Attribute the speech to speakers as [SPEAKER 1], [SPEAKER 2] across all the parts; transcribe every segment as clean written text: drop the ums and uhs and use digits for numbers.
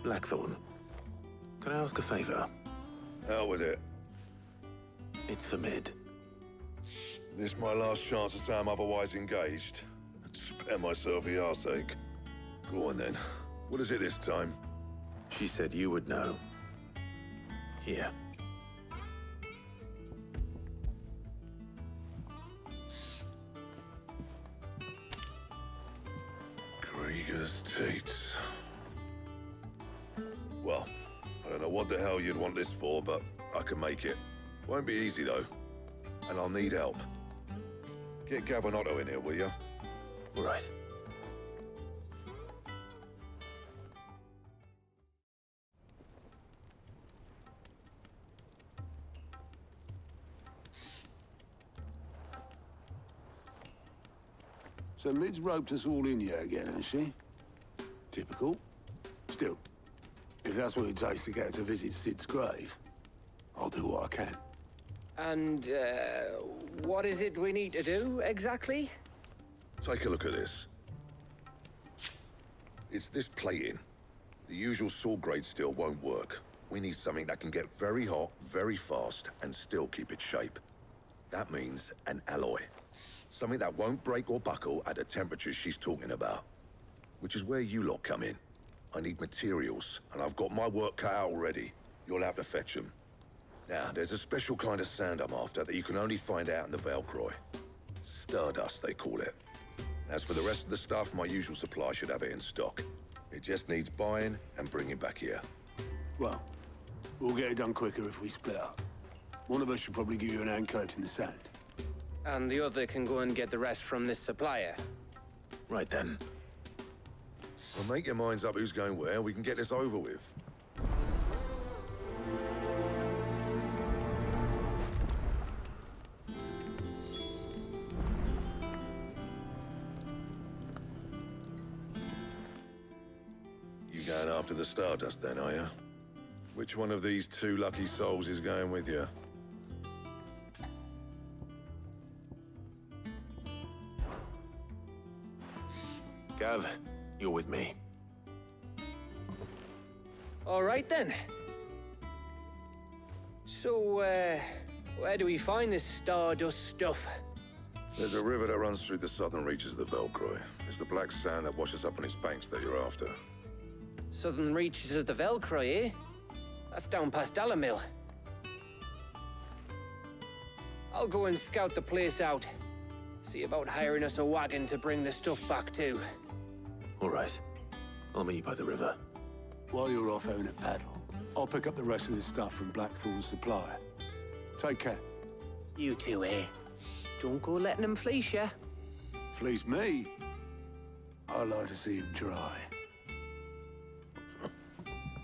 [SPEAKER 1] Blackthorn, can I ask a favor?
[SPEAKER 2] Out with it.
[SPEAKER 1] It's for Mid.
[SPEAKER 2] This my last chance to say I'm otherwise engaged. Spare myself the arseache. Go on then. What is it this time?
[SPEAKER 1] She said you would know. Here.
[SPEAKER 2] Krieger's Tates. Well, I don't know what the hell you'd want this for, but I can make it. Won't be easy, though. And I'll need help. Get Gavin-Otto in here, will you?
[SPEAKER 1] All right.
[SPEAKER 3] So Mid's roped us all in here again, has she? Typical. Still, if that's what it takes to get her to visit Sid's grave, I'll do what I can.
[SPEAKER 4] And, what is it we need to do, exactly?
[SPEAKER 2] Take a look at this. It's this plating. The usual sword grade steel won't work. We need something that can get very hot, very fast, and still keep its shape. That means an alloy. Something that won't break or buckle at the temperatures she's talking about. Which is where you lot come in. I need materials, and I've got my work cut out already. You'll have to fetch them. Now, there's a special kind of sand I'm after that you can only find out in the Velcroy. Stardust, they call it. As for the rest of the stuff, my usual supply should have it in stock. It just needs buying and bringing back here.
[SPEAKER 3] Well, we'll get it done quicker if we split up. One of us should probably give you an hand coat in the sand.
[SPEAKER 4] And the other can go and get the rest from this supplier.
[SPEAKER 1] Right then.
[SPEAKER 2] Well, make your minds up who's going where, we can get this over with. You going after the Stardust then, are you? Which one of these two lucky souls is going with you?
[SPEAKER 1] Gav, you're with me.
[SPEAKER 4] All right, then. So, where do we find this Stardust stuff?
[SPEAKER 2] There's a river that runs through the southern reaches of the Velcroy. It's the black sand that washes up on its banks that you're after.
[SPEAKER 4] Southern reaches of the Velcroy, eh? That's down past Dalamil. I'll go and scout the place out. See about hiring us a wagon to bring the stuff back to.
[SPEAKER 1] All right. I'll meet you by the river.
[SPEAKER 3] While you're off having a paddle, I'll pick up the rest of the stuff from Blackthorn's supplier. Take care.
[SPEAKER 4] You two, eh? Don't go letting them fleece ya.
[SPEAKER 3] Fleece me? I'd like to see him try.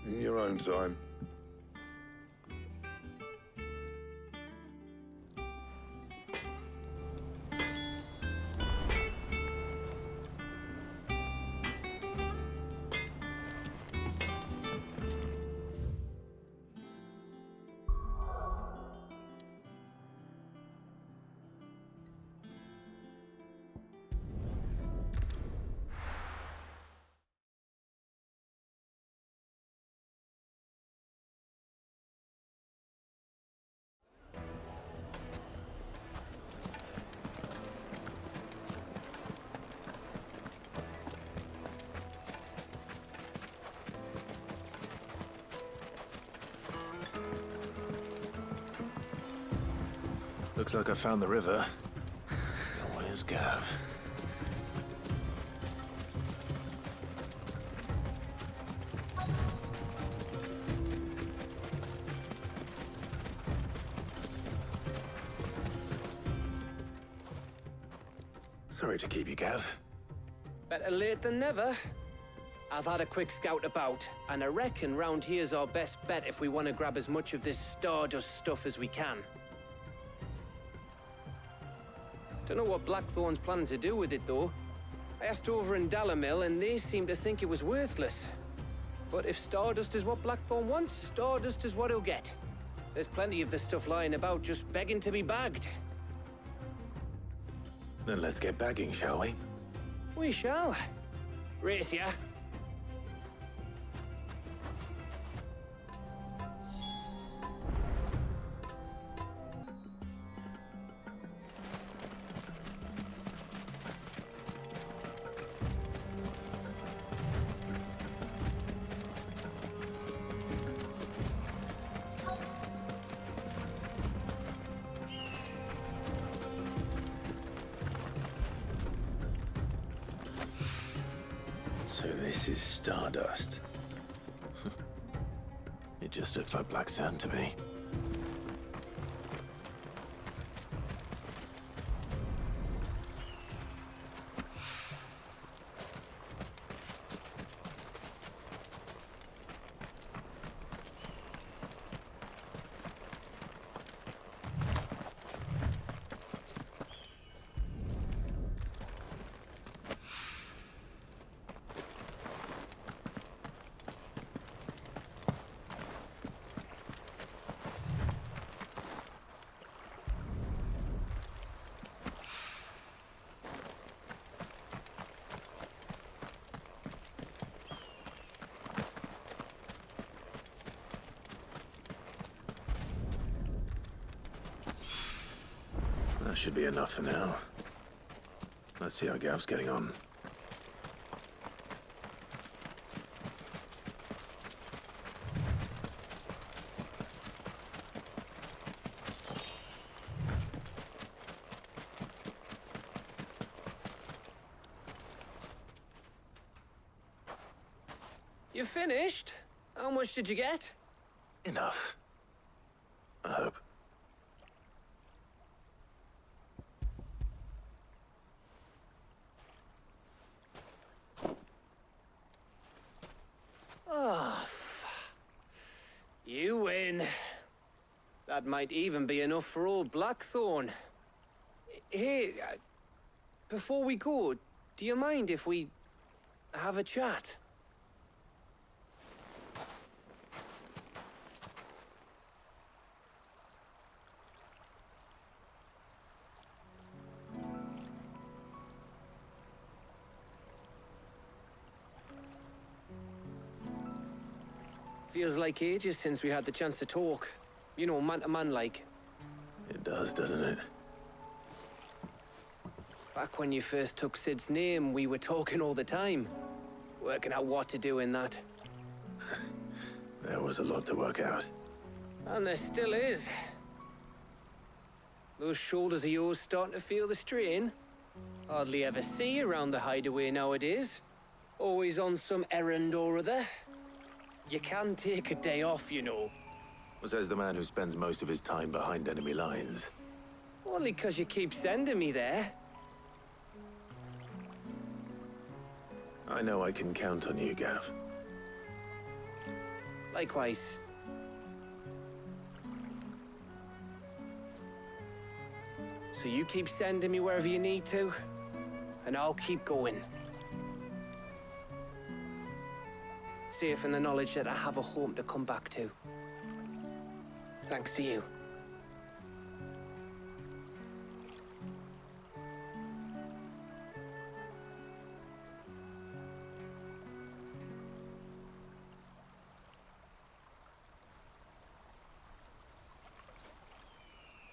[SPEAKER 2] In your own time.
[SPEAKER 1] Looks like I found the river. Now where's Gav? Sorry to keep you, Gav.
[SPEAKER 4] Better late than never. I've had a quick scout about, and I reckon round here's our best bet if we want to grab as much of this Stardust stuff as we can. Don't know what Blackthorn's planning to do with it, though. I asked over in Dalamil, and they seem to think it was worthless. But if Stardust is what Blackthorn wants, Stardust is what he'll get. There's plenty of this stuff lying about, just begging to be bagged.
[SPEAKER 1] Then let's get bagging, shall we?
[SPEAKER 4] We shall. Race ya.
[SPEAKER 1] This is stardust. It just looks like black sand to me. That should be enough for now. Let's see how Gav's getting on.
[SPEAKER 4] You finished? How much did you get?
[SPEAKER 1] Enough. I hope.
[SPEAKER 4] Oh, you win. That might even be enough for old Blackthorn. Hey, before we go, do you mind if we have a chat? Feels like ages since we had the chance to talk. You know, man to man like.
[SPEAKER 1] It does, doesn't it?
[SPEAKER 4] Back when you first took Sid's name, we were talking all the time. Working out what to do in that.
[SPEAKER 1] There was a lot to work out.
[SPEAKER 4] And there still is. Those shoulders of yours starting to feel the strain. Hardly ever see you around the hideaway nowadays. Always on some errand or other. You can take a day off, you know.
[SPEAKER 1] Says the man who spends most of his time behind enemy lines.
[SPEAKER 4] Only 'cause you keep sending me there.
[SPEAKER 1] I know I can count on you, Gav.
[SPEAKER 4] Likewise. So you keep sending me wherever you need to, and I'll keep going. Safe in the knowledge that I have a home to come back to. Thanks to you.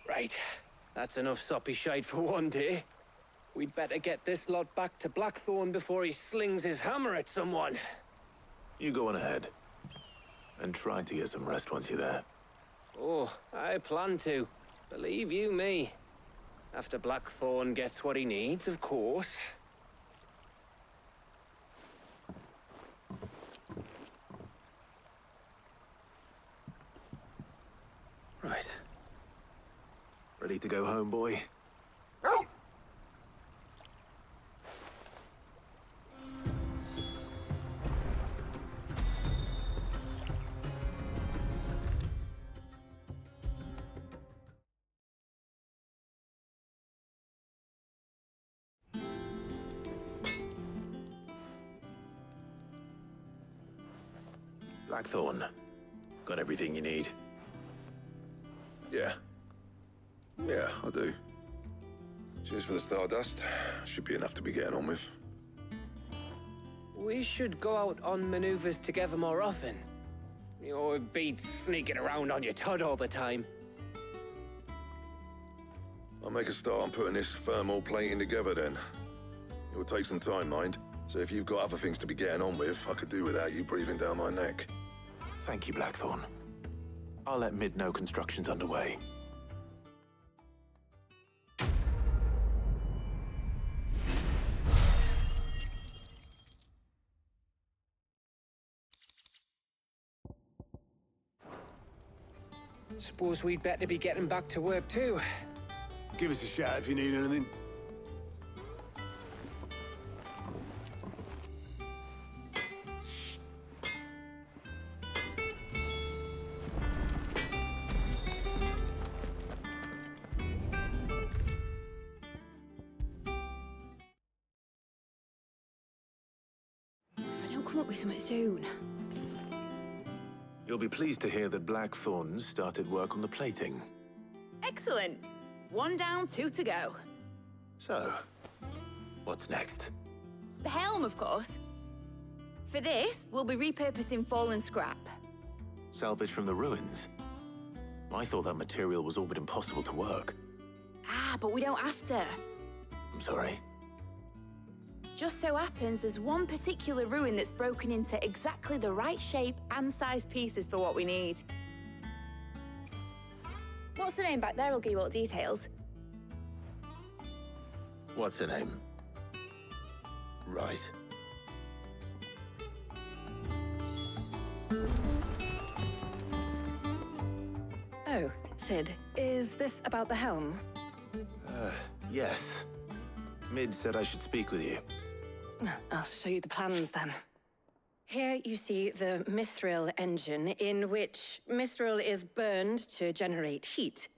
[SPEAKER 4] Right. That's enough soppy shite for one day. We'd better get this lot back to Blackthorn before he slings his hammer at someone.
[SPEAKER 1] You go on ahead. And try to get some rest once you're there.
[SPEAKER 4] Oh, I plan to. Believe you me. After Blackthorn gets what he needs, of course.
[SPEAKER 1] Right. Ready to go home, boy? Blackthorn. Got everything you need?
[SPEAKER 2] Yeah. Yeah, I do. Cheers for the stardust. Should be enough to be getting on with.
[SPEAKER 4] We should go out on maneuvers together more often. You know, it beats sneaking around on your Todd all the time.
[SPEAKER 2] I'll make a start on putting this thermal plating together then. It will take some time, mind. So if you've got other things to be getting on with, I could do without you breathing down my neck.
[SPEAKER 1] Thank you, Blackthorn. I'll let Mid know construction's underway.
[SPEAKER 4] Suppose we'd better be getting back to work too.
[SPEAKER 3] Give us a shout if you need anything.
[SPEAKER 5] If I don't come up with something soon.
[SPEAKER 1] You'll be pleased to hear that Blackthorn's started work on the plating.
[SPEAKER 5] Excellent. 1 down, 2 to go.
[SPEAKER 1] So, what's next?
[SPEAKER 5] The helm, of course. For this, we'll be repurposing fallen scrap.
[SPEAKER 1] Salvage from the ruins? I thought that material was all but impossible to work.
[SPEAKER 5] Ah, but we don't have to.
[SPEAKER 1] I'm sorry.
[SPEAKER 5] Just so happens there's one particular ruin that's broken into exactly the right shape and size pieces for what we need. What's the name back there? I'll give you all the details.
[SPEAKER 1] What's her name? Right.
[SPEAKER 6] Oh, Sid, is this about the helm?
[SPEAKER 1] Yes. Mid said I should speak with you.
[SPEAKER 6] I'll show you the plans then. Here you see the mithril engine, in which mithril is burned to generate heat.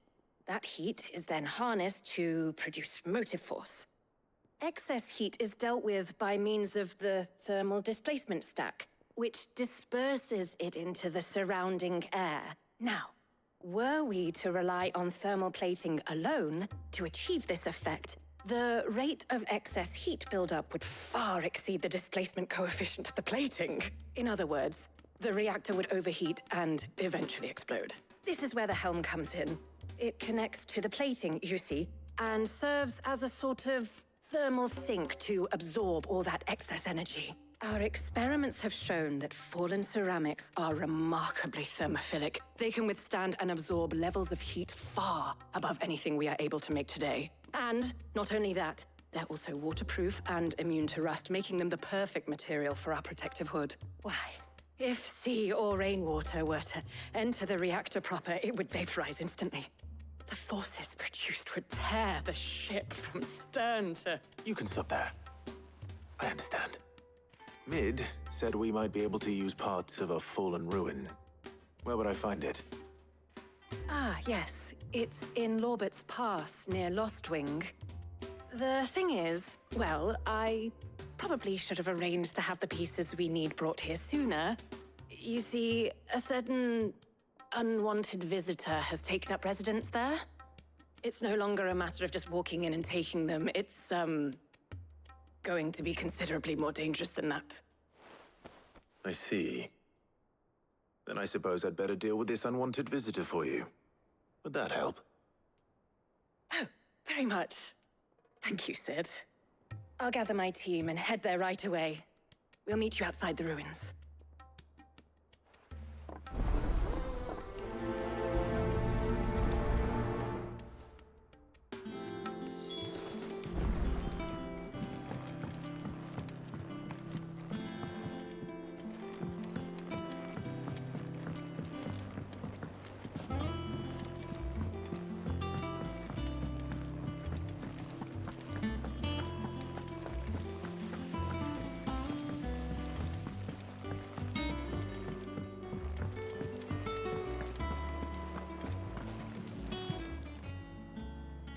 [SPEAKER 6] That heat is then harnessed to produce motive force. Excess heat is dealt with by means of the thermal displacement stack, which disperses it into the surrounding air. Now, were we to rely on thermal plating alone to achieve this effect, the rate of excess heat buildup would far exceed the displacement coefficient of the plating. In other words, the reactor would overheat and eventually explode. This is where the helm comes in. It connects to the plating, you see, and serves as a sort of thermal sink to absorb all that excess energy. Our experiments have shown that fallen ceramics are remarkably thermophilic. They can withstand and absorb levels of heat far above anything we are able to make today. And not only that, they're also waterproof and immune to rust, making them the perfect material for our protective hood. Why? If sea or rainwater were to enter the reactor proper, it would vaporize instantly. The forces produced would tear the ship from stern to...
[SPEAKER 1] You can stop there. I understand. Mid said we might be able to use parts of a fallen ruin. Where would I find it?
[SPEAKER 6] Ah, yes. It's in Lorbert's Pass, near Lostwing. The thing is, well, I probably should have arranged to have the pieces we need brought here sooner. You see, a certain unwanted visitor has taken up residence there. It's no longer a matter of just walking in and taking them. It's, going to be considerably more dangerous than that.
[SPEAKER 1] I see. Then I suppose I'd better deal with this unwanted visitor for you. Would that help?
[SPEAKER 6] Oh, very much. Thank you, Sid. I'll gather my team and head there right away. We'll meet you outside the ruins.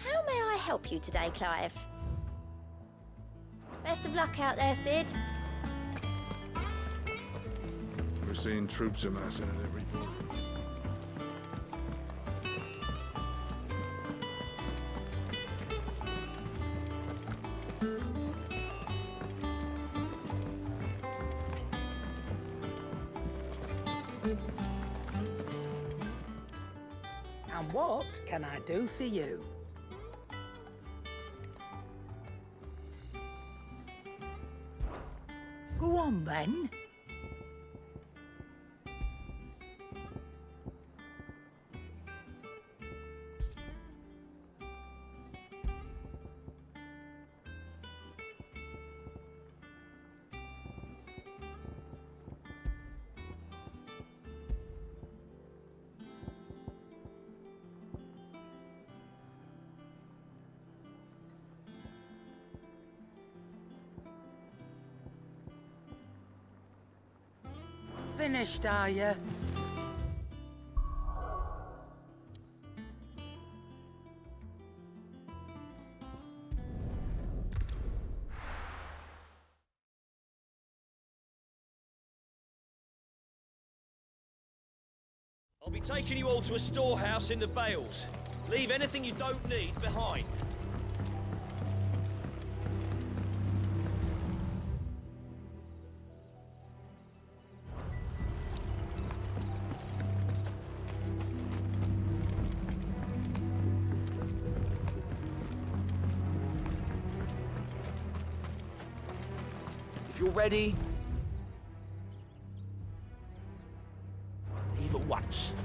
[SPEAKER 7] How may I help you today, Clive? Best of luck out there, Sid.
[SPEAKER 8] We're seeing troops amassing at every port.
[SPEAKER 9] And what can I do for you? Go on, then. finished, are you?
[SPEAKER 10] I'll be taking you all to a storehouse in the Bales. Leave anything you don't need behind. If you're ready, leave at once.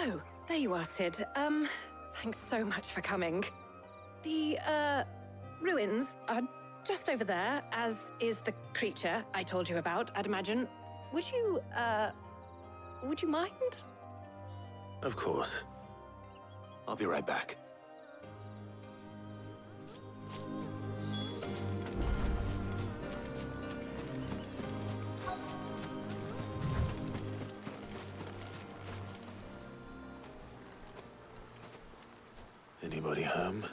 [SPEAKER 6] Oh, there you are, Sid. Thanks so much for coming. The, ruins are just over there, as is the creature I told you about, I'd imagine. Would you mind?
[SPEAKER 1] Of course. I'll be right back. Anybody home?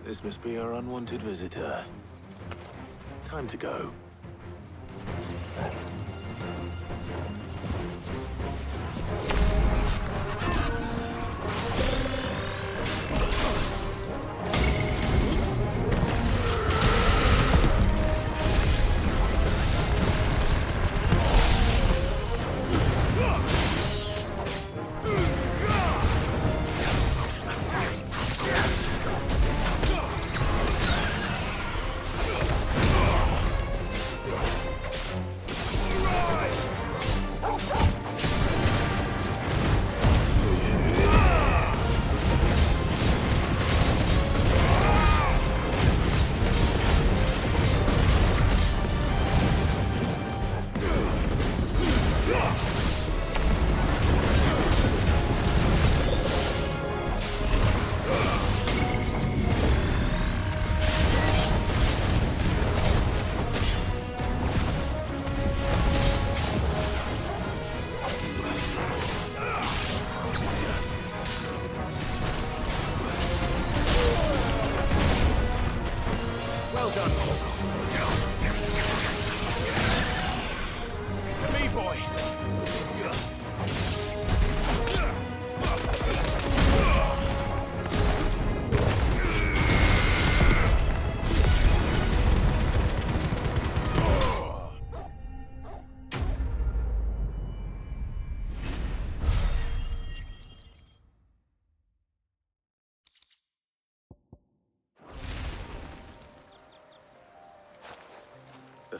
[SPEAKER 1] This must be our unwanted visitor. Time to go.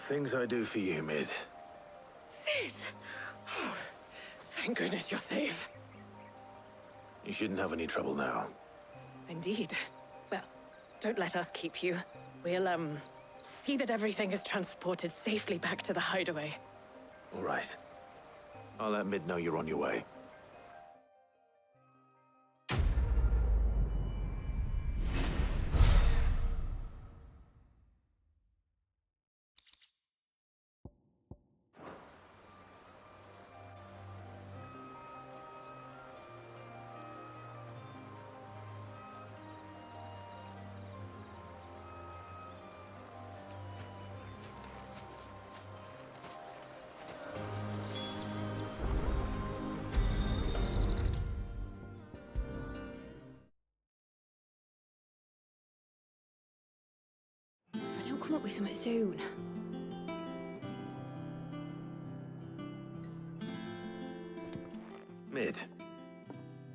[SPEAKER 1] things I do for you, Mid.
[SPEAKER 6] Sid! Oh, thank goodness you're safe.
[SPEAKER 1] You shouldn't have any trouble now.
[SPEAKER 6] Indeed. Well, don't let us keep you. We'll, see that everything is transported safely back to the hideaway.
[SPEAKER 1] All right. I'll let Mid know you're on your way.
[SPEAKER 5] If I don't come up with something soon.
[SPEAKER 1] Mid.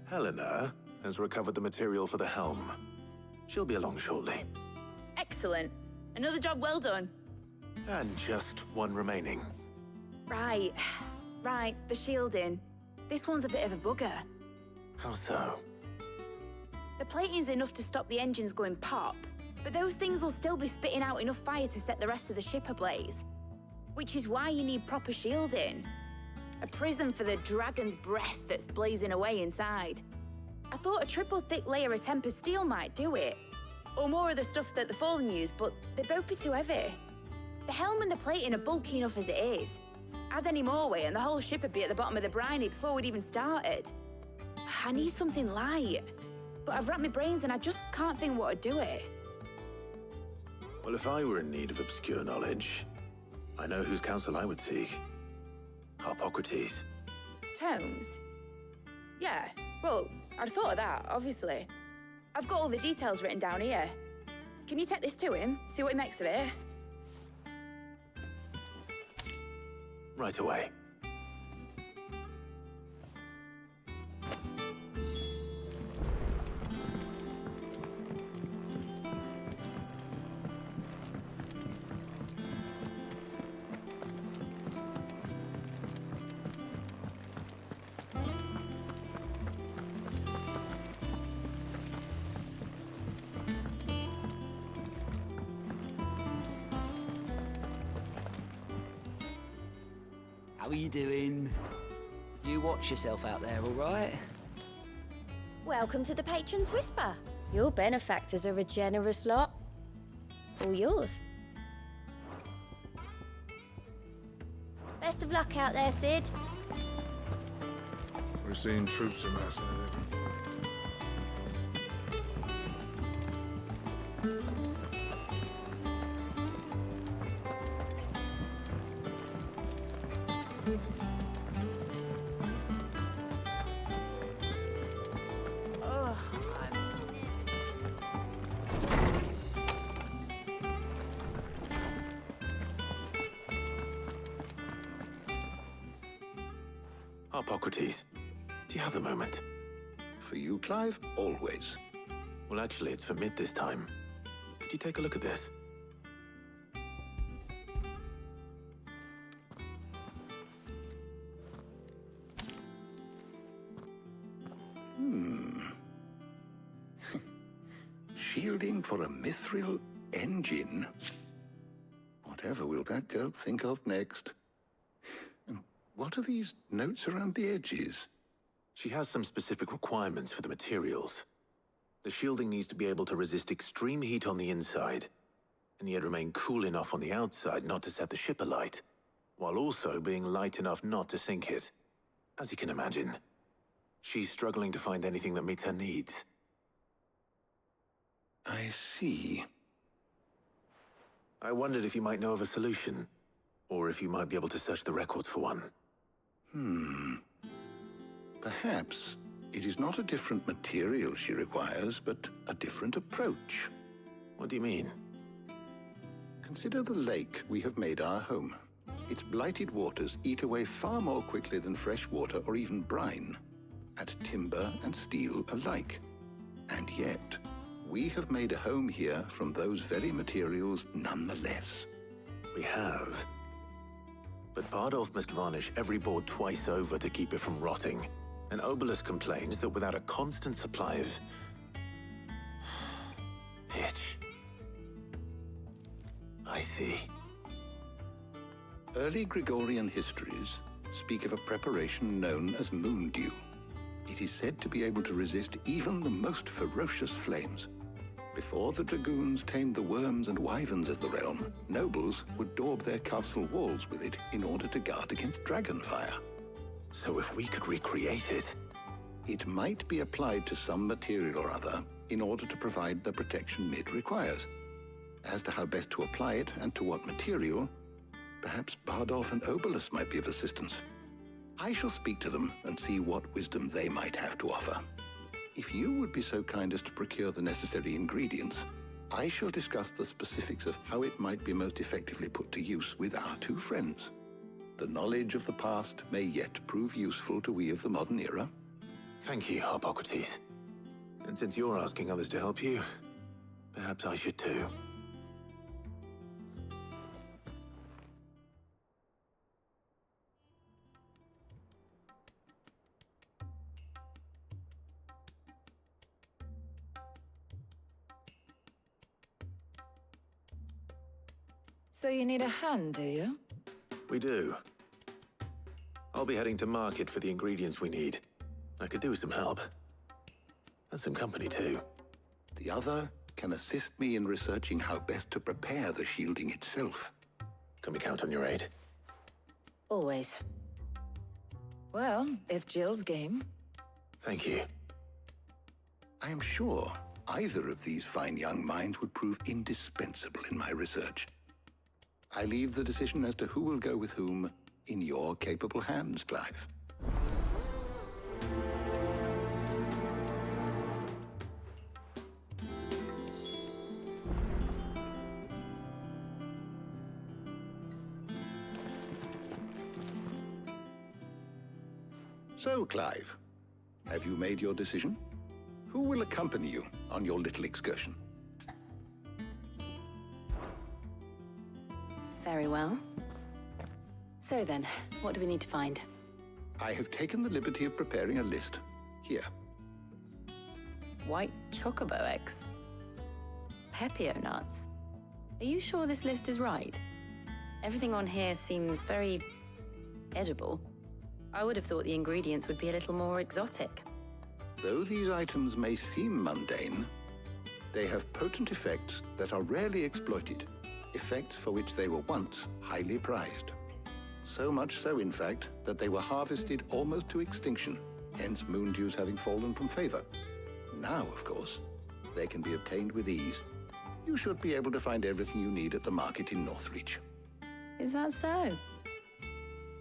[SPEAKER 1] Helena has recovered the material for the helm. She'll be along shortly.
[SPEAKER 5] Excellent. Another job well done.
[SPEAKER 1] And just one remaining.
[SPEAKER 5] Right. Right, the shielding. This one's a bit of a bugger.
[SPEAKER 1] How so?
[SPEAKER 5] The plating's enough to stop the engines going pop, but those things will still be spitting out enough fire to set the rest of the ship ablaze. Which is why you need proper shielding. A prison for the dragon's breath that's blazing away inside. I thought a triple thick layer of tempered steel might do it. Or more of the stuff that the Fallen use, but they'd both be too heavy. The helm and the plating are bulky enough as it is. Add any more weight and the whole ship would be at the bottom of the briny before we'd even started. I need something light. But I've racked my brains and I just can't think what would do it.
[SPEAKER 1] Well, if I were in need of obscure knowledge, I know whose counsel I would seek. Harpocrates.
[SPEAKER 5] Tomes? Yeah, well, I'd thought of that, obviously. I've got all the details written down here. Can you take this to him, see what he makes of it?
[SPEAKER 1] Right away.
[SPEAKER 11] How are you doing? You watch yourself out there, all right?
[SPEAKER 7] Welcome to the Patron's Whisper. Your benefactors are a generous lot. All yours. Best of luck out there, Sid.
[SPEAKER 8] We're seeing troops amassing at every point.
[SPEAKER 1] Harpocrates, do you have a moment?
[SPEAKER 2] For you, Clive, always.
[SPEAKER 1] Well, actually, it's for Mid this time. Could you take a look at this?
[SPEAKER 2] Shielding for a mithril engine? Whatever will that girl think of next? And what are these notes around the edges?
[SPEAKER 1] She has some specific requirements for the materials. The shielding needs to be able to resist extreme heat on the inside, and yet remain cool enough on the outside not to set the ship alight, while also being light enough not to sink it. As you can imagine, she's struggling to find anything that meets her needs.
[SPEAKER 2] I see.
[SPEAKER 1] I wondered if you might know of a solution, or if you might be able to search the records for one.
[SPEAKER 2] Perhaps it is not a different material she requires, but a different approach.
[SPEAKER 1] What do you mean?
[SPEAKER 2] Consider the lake we have made our home. Its blighted waters eat away far more quickly than fresh water or even brine, at timber and steel alike. And yet, we have made a home here from those very materials nonetheless.
[SPEAKER 1] We have. But Bardolph must varnish every board twice over to keep it from rotting. And Obelus complains that without a constant supply of... pitch. I see.
[SPEAKER 12] Early Gregorian histories speak of a preparation known as moon dew. It is said to be able to resist even the most ferocious flames. Before the dragoons tamed the worms and wyverns of the realm, nobles would daub their castle walls with it in order to guard against dragon fire.
[SPEAKER 1] So if we could recreate it...
[SPEAKER 12] It might be applied to some material or other in order to provide the protection Mid requires. As to how best to apply it and to what material, perhaps Bardolph and Obelus might be of assistance. I shall speak to them and see what wisdom they might have to offer. If you would be so kind as to procure the necessary ingredients, I shall discuss the specifics of how it might be most effectively put to use with our two friends. The knowledge of the past may yet prove useful to we of the modern era.
[SPEAKER 1] Thank you, Hippocrates. And since you're asking others to help you, perhaps I should too.
[SPEAKER 13] So you need a hand, do you?
[SPEAKER 1] We do. I'll be heading to market for the ingredients we need. I could do with some help. And some company, too.
[SPEAKER 12] The other can assist me in researching how best to prepare the shielding itself.
[SPEAKER 1] Can we count on your aid?
[SPEAKER 13] Always. Well, if Jill's game.
[SPEAKER 1] Thank you.
[SPEAKER 12] I am sure either of these fine young minds would prove indispensable in my research. I leave the decision as to who will go with whom in your capable hands, Clive. So, Clive, have you made your decision? Who will accompany you on your little excursion?
[SPEAKER 6] Very well. So then, what do we need to find?
[SPEAKER 12] I have taken the liberty of preparing a list. Here.
[SPEAKER 6] White chocobo eggs. Pepio nuts. Are you sure this list is right? Everything on here seems very edible. I would have thought the ingredients would be a little more exotic.
[SPEAKER 12] Though these items may seem mundane, they have potent effects that are rarely exploited, effects for which they were once highly prized. So much so, in fact, that they were harvested almost to extinction, hence moon dews having fallen from favor. Now, of course, they can be obtained with ease. You should be able to find everything you need at the market in Northreach.
[SPEAKER 6] Is that so?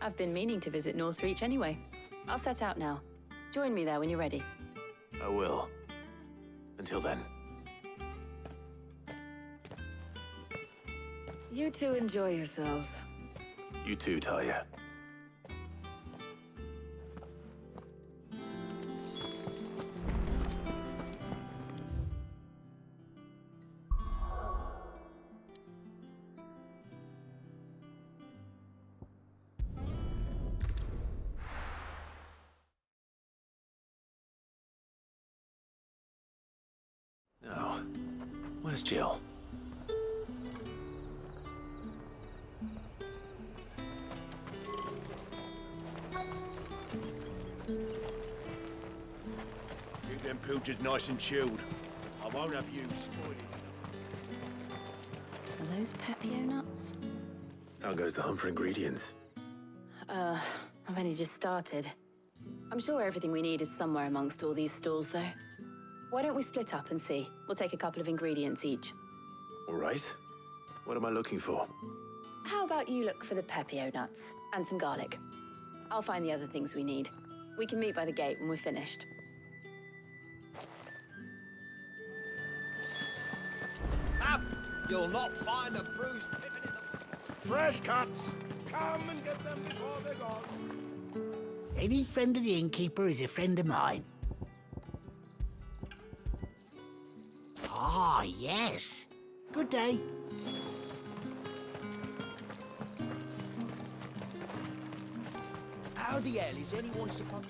[SPEAKER 6] I've been meaning to visit Northreach anyway. I'll set out now. Join me there when you're ready.
[SPEAKER 1] I will. Until then.
[SPEAKER 13] You two enjoy yourselves.
[SPEAKER 1] You too, Talia. Now, where's Jill?
[SPEAKER 10] Keep them pilchards nice and chilled. I won't have you spoiling.
[SPEAKER 6] Are those Pepio nuts?
[SPEAKER 1] How goes the hunt for ingredients?
[SPEAKER 6] I've only just started. I'm sure everything we need is somewhere amongst all these stalls, though. Why don't we split up and see? We'll take a couple of ingredients each.
[SPEAKER 1] All right. What am I looking for?
[SPEAKER 6] How about you look for the Pepio nuts and some garlic? I'll find the other things we need. We can meet by the gate when we're finished.
[SPEAKER 10] Up! You'll not find a bruised pippin in the...
[SPEAKER 9] Fresh cuts! Come and get them before they're gone.
[SPEAKER 14] Any friend of the innkeeper is a friend of mine. Ah, yes. Good day.
[SPEAKER 10] How the hell is anyone supposed...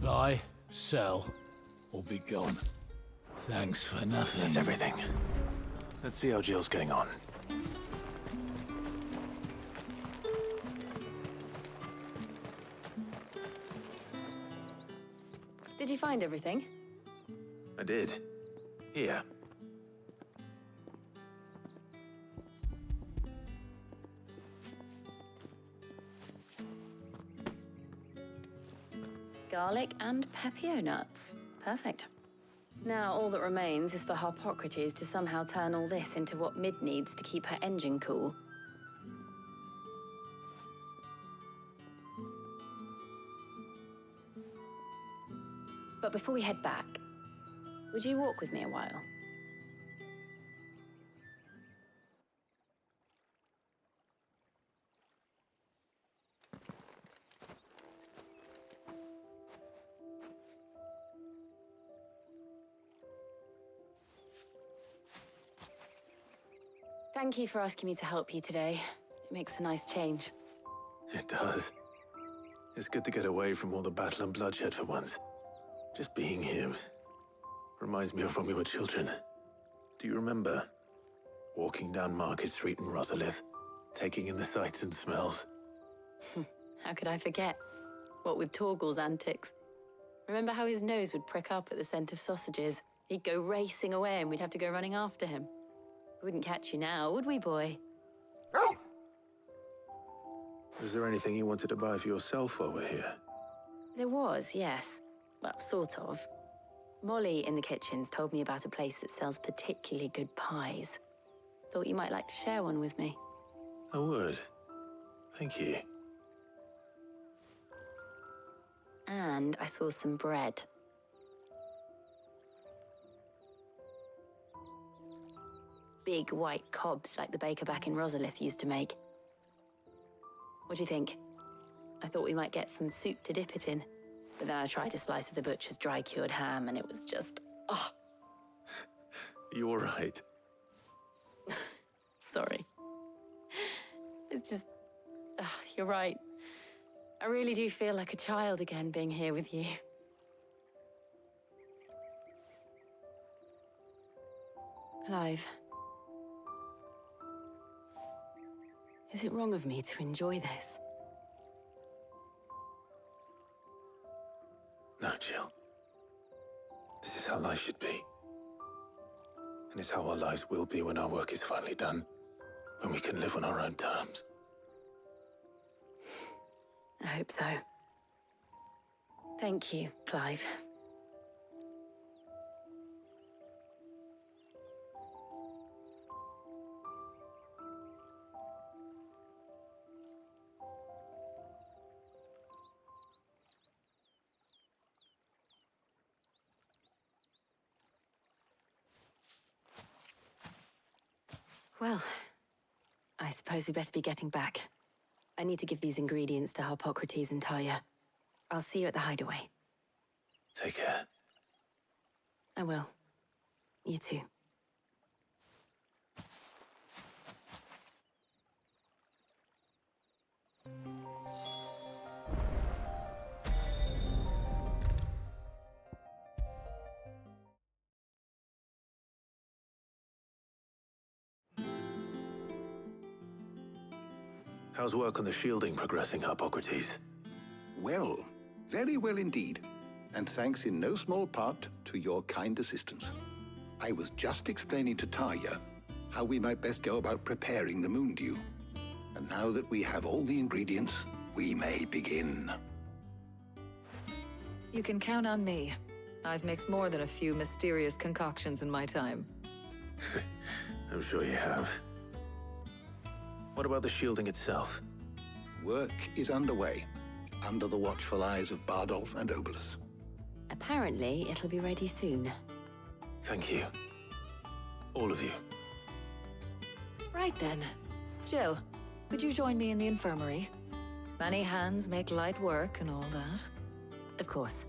[SPEAKER 15] Buy, sell, or be gone. Thanks for nothing.
[SPEAKER 1] That's everything. Let's see how Jill's getting on.
[SPEAKER 6] Did you find everything?
[SPEAKER 1] I did. Here.
[SPEAKER 6] Garlic and pepio nuts. Perfect. Now all that remains is for Harpocrates to somehow turn all this into what Mid needs to keep her engine cool. But before we head back, would you walk with me a while? Thank you for asking me to help you today. It makes a nice change.
[SPEAKER 1] It does. It's good to get away from all the battle and bloodshed for once. Just being here reminds me of when we were children. Do you remember? Walking down Market Street in Rosalith, taking in the sights and smells.
[SPEAKER 6] How could I forget? What with Torgal's antics. Remember how his nose would prick up at the scent of sausages? He'd go racing away and we'd have to go running after him. We wouldn't catch you now, would we, boy?
[SPEAKER 1] Is there anything you wanted to buy for yourself while we're here?
[SPEAKER 6] There was, yes. Well, sort of. Molly in the kitchens told me about a place that sells particularly good pies. Thought you might like to share one with me.
[SPEAKER 1] I would. Thank you.
[SPEAKER 6] And I saw some bread. Big white cobs like the baker back in Rosalith used to make. What do you think? I thought we might get some soup to dip it in. But then I tried a slice of the butcher's dry-cured ham and it was just... oh.
[SPEAKER 1] You all right?
[SPEAKER 6] Sorry. It's just... you're right. I really do feel like a child again being here with you. Clive. Is it wrong of me to enjoy this?
[SPEAKER 1] No, Jill. This is how life should be. And it's how our lives will be when our work is finally done. When we can live on our own terms.
[SPEAKER 6] I hope so. Thank you, Clive. Well, I suppose we better be getting back. I need to give these ingredients to Harpocrates and Talia. I'll see you at the hideaway.
[SPEAKER 1] Take care.
[SPEAKER 6] I will. You too.
[SPEAKER 1] How's work on the shielding progressing, Harpocrates?
[SPEAKER 12] Well, very well indeed. And thanks in no small part to your kind assistance. I was just explaining to Talia how we might best go about preparing the Moondew. And now that we have all the ingredients, we may begin.
[SPEAKER 13] You can count on me. I've mixed more than a few mysterious concoctions in my time.
[SPEAKER 1] I'm sure you have. What about the shielding itself?
[SPEAKER 12] Work is underway, under the watchful eyes of Bardolph and Obolus.
[SPEAKER 6] Apparently, it'll be ready soon.
[SPEAKER 1] Thank you. All of you.
[SPEAKER 13] Right then. Jill, would you join me in the infirmary? Many hands make light work and all that.
[SPEAKER 6] Of course.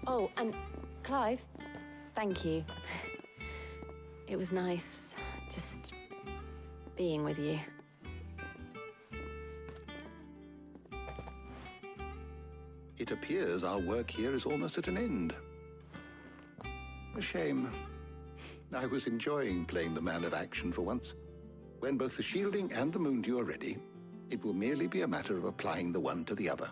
[SPEAKER 6] Oh, and Clive, Thank you. It was nice, just being with you.
[SPEAKER 12] It appears our work here is almost at an end. A shame. I was enjoying playing the man of action for once. When both the shielding and the moondew are ready, it will merely be a matter of applying the one to the other,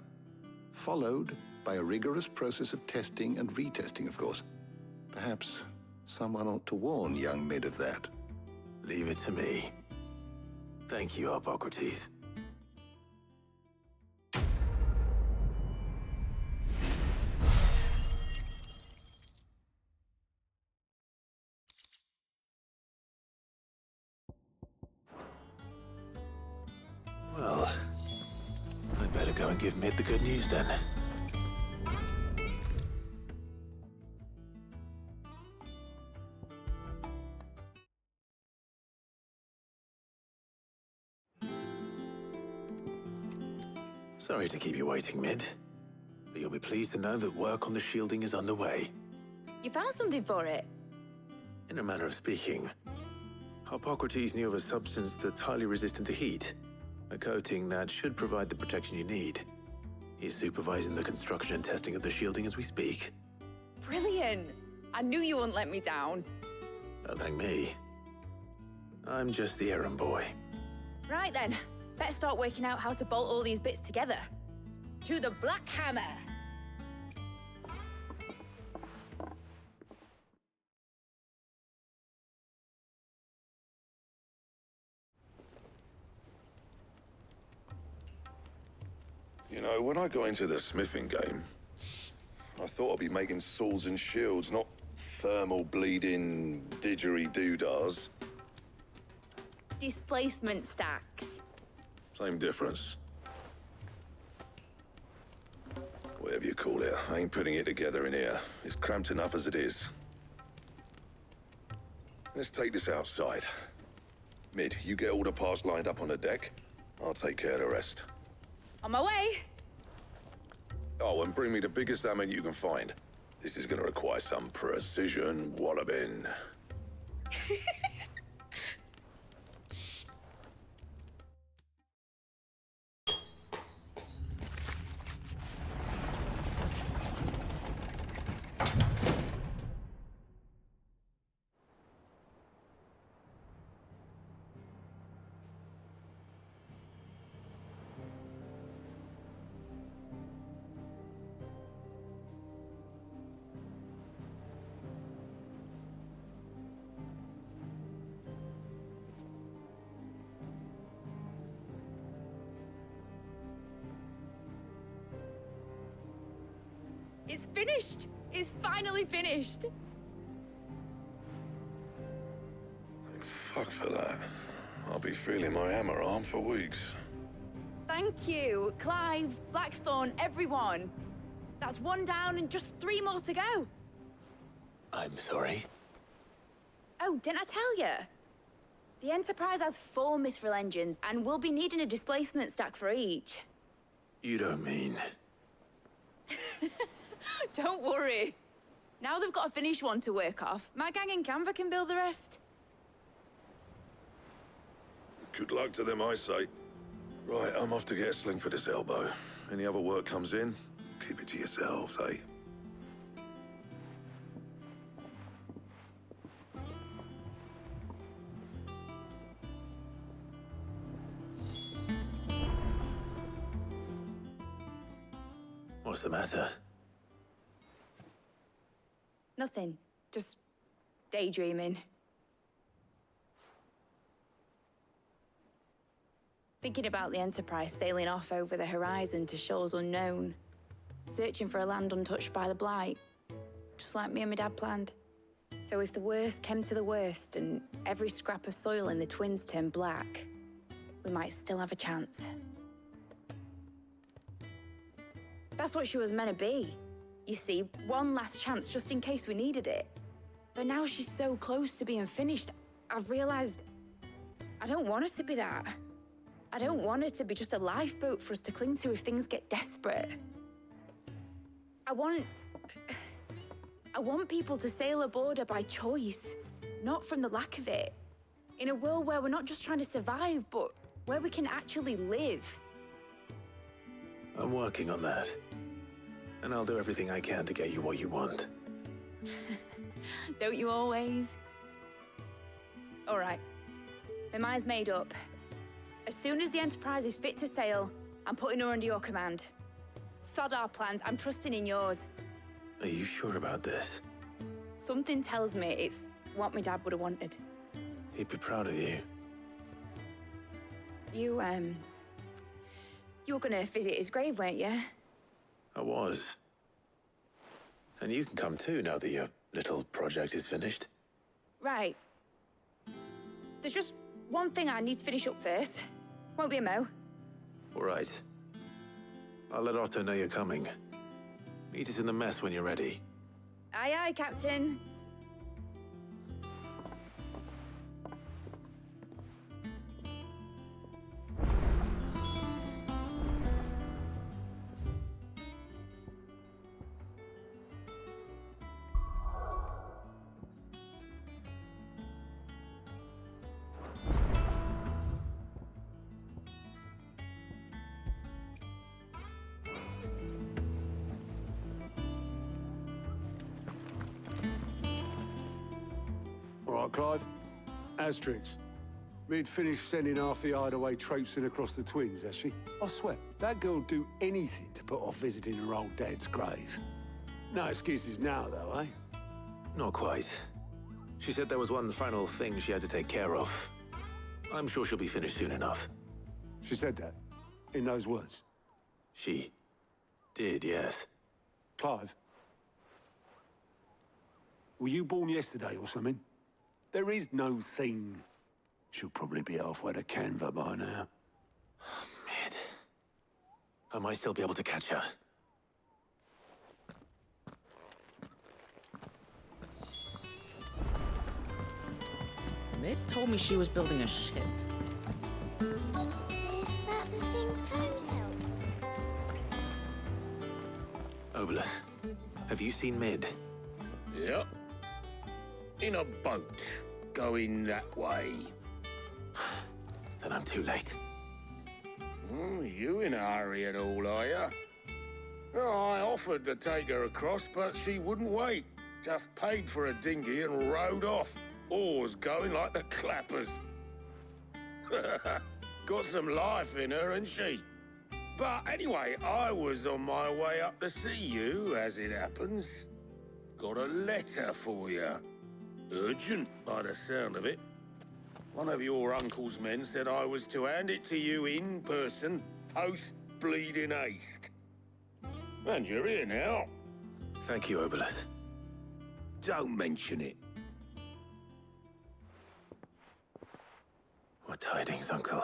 [SPEAKER 12] followed by a rigorous process of testing and retesting, of course. Perhaps someone ought to warn young Mid of that.
[SPEAKER 1] Leave it to me. Thank you, Hippocrates. Well, I'd better go and give Mid the good news then. Sorry to keep you waiting, Mid, but you'll be pleased to know that work on the shielding is underway.
[SPEAKER 5] You found something for it?
[SPEAKER 1] In a manner of speaking, Hippocrates knew of a substance that's highly resistant to heat, a coating that should provide the protection you need. He's supervising the construction and testing of the shielding as we speak.
[SPEAKER 5] Brilliant! I knew you wouldn't let me down.
[SPEAKER 1] Don't thank me. I'm just the errand boy.
[SPEAKER 5] Right then, let's start working out how to bolt all these bits together. To the Black Hammer!
[SPEAKER 2] You know, when I got into the smithing game, I thought I'd be making swords and shields, not thermal bleeding didgeridoo-dahs.
[SPEAKER 5] Displacement stacks.
[SPEAKER 2] Same difference. Whatever you call it, I ain't putting it together in here. It's cramped enough as it is. Let's take this outside. Mid, you get all the parts lined up on the deck. I'll take care of the rest.
[SPEAKER 5] On my way!
[SPEAKER 2] Oh, and bring me the biggest hammer you can find. This is gonna require some precision walloping.
[SPEAKER 5] It's finished! It's finally finished!
[SPEAKER 2] Thank fuck for that. I'll be feeling my hammer arm for weeks.
[SPEAKER 5] Thank you, Clive, Blackthorn, everyone. That's one down and just 3 more to go.
[SPEAKER 1] I'm sorry.
[SPEAKER 5] Oh, didn't I tell you? The Enterprise has 4 mithril engines, and we'll be needing a displacement stack for each.
[SPEAKER 1] You don't mean...
[SPEAKER 5] Don't worry. Now they've got a finished one to work off, my gang in Canva can build the rest.
[SPEAKER 2] Good luck to them, I say. Right, I'm off to get a sling for this elbow. Any other work comes in, keep it to yourselves, eh?
[SPEAKER 1] What's the matter?
[SPEAKER 5] Nothing. Just daydreaming. Thinking about the Enterprise sailing off over the horizon to shores unknown, searching for a land untouched by the Blight, just like me and my dad planned. So if the worst came to the worst and every scrap of soil in the Twins turned black, we might still have a chance. That's what she was meant to be. You see, one last chance just in case we needed it. But now she's so close to being finished, I've realized I don't want her to be that. I don't want her to be just a lifeboat for us to cling to if things get desperate. I want I want people to sail aboard her by choice, not from the lack of it. In a world where we're not just trying to survive, but where we can actually live.
[SPEAKER 1] I'm working on that. And I'll do everything I can to get you what you want.
[SPEAKER 5] Don't you always? All right. My mind's made up. As soon as the Enterprise is fit to sail, I'm putting her under your command. Sod our plans, I'm trusting in yours.
[SPEAKER 1] Are you sure about this?
[SPEAKER 5] Something tells me it's what my dad would have wanted.
[SPEAKER 1] He'd be proud of you.
[SPEAKER 5] You were gonna visit his grave, weren't you?
[SPEAKER 1] I was. And you can come too, now that your little project is finished.
[SPEAKER 5] Right. There's just one thing I need to finish up first. Won't be a mo.
[SPEAKER 1] All right. I'll let Otto know you're coming. Meet us in the mess when you're ready.
[SPEAKER 5] Aye, aye, Captain.
[SPEAKER 3] All right, Clive. Asterix. Mid finished sending half the hideaway traipsing across the twins, has she? I swear, that girl'd do anything to put off visiting her old dad's grave. No excuses now, though, eh?
[SPEAKER 1] Not quite. She said there was one final thing she had to take care of. I'm sure she'll be finished soon enough.
[SPEAKER 3] She said that? In those words?
[SPEAKER 1] She did, yes.
[SPEAKER 3] Clive? Were you born yesterday or something? There is no thing. She'll probably be halfway to Canva by now.
[SPEAKER 1] Mid. I might still be able to catch her.
[SPEAKER 16] Mid told me she was building a ship.
[SPEAKER 7] Is that the thing Tomes helped?
[SPEAKER 1] Obolus, have you seen Mid?
[SPEAKER 15] Yep. In a boat, going that way.
[SPEAKER 1] Then I'm too late.
[SPEAKER 15] You in a hurry at all, are you? Oh, I offered to take her across, but she wouldn't wait. Just paid for a dinghy and rowed off. Oars going like the clappers. Got some life in her, ain't she? But anyway, I was on my way up to see you, as it happens. Got a letter for you. Urgent, by the sound of it. One of your uncle's men said I was to hand it to you in person, post-bleeding haste. And you're here now.
[SPEAKER 1] Thank you, Obolus.
[SPEAKER 15] Don't mention it.
[SPEAKER 1] What tidings, Uncle?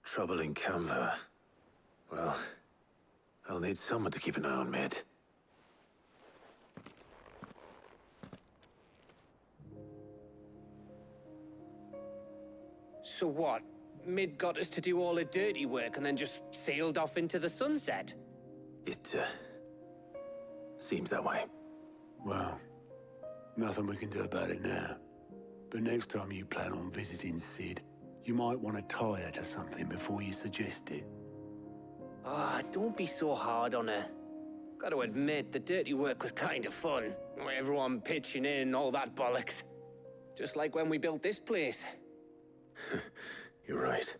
[SPEAKER 1] Trouble in Canva. Well, I'll need someone to keep an eye on Mid.
[SPEAKER 4] So what? Mid got us to do all the dirty work and then just sailed off into the sunset?
[SPEAKER 1] It, seems that way.
[SPEAKER 3] Well, nothing we can do about it now. But next time you plan on visiting Sid, you might want to tie her to something before you suggest it.
[SPEAKER 4] Ah, don't be so hard on her. Got to admit, the dirty work was kind of fun. Everyone pitching in and all that bollocks. Just like when we built this place.
[SPEAKER 1] You're right.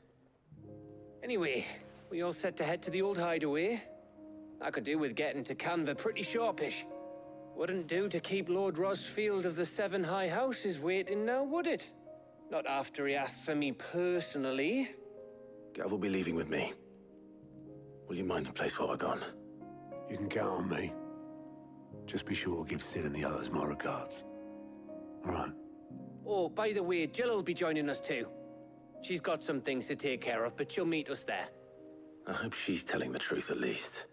[SPEAKER 4] Anyway, we all set to head to the old hideaway. I could do with getting to Canva pretty sharpish. Wouldn't do to keep Lord Rosfield of the Seven High Houses waiting now, would it? Not after he asked for me personally.
[SPEAKER 1] Gav will be leaving with me. Will you mind the place while we're gone?
[SPEAKER 3] You can count on me. Just be sure to give Sid and the others my regards. All right.
[SPEAKER 4] Oh, by the way, Jill will be joining us too. She's got some things to take care of, but she'll meet us there.
[SPEAKER 1] I hope she's telling the truth at least.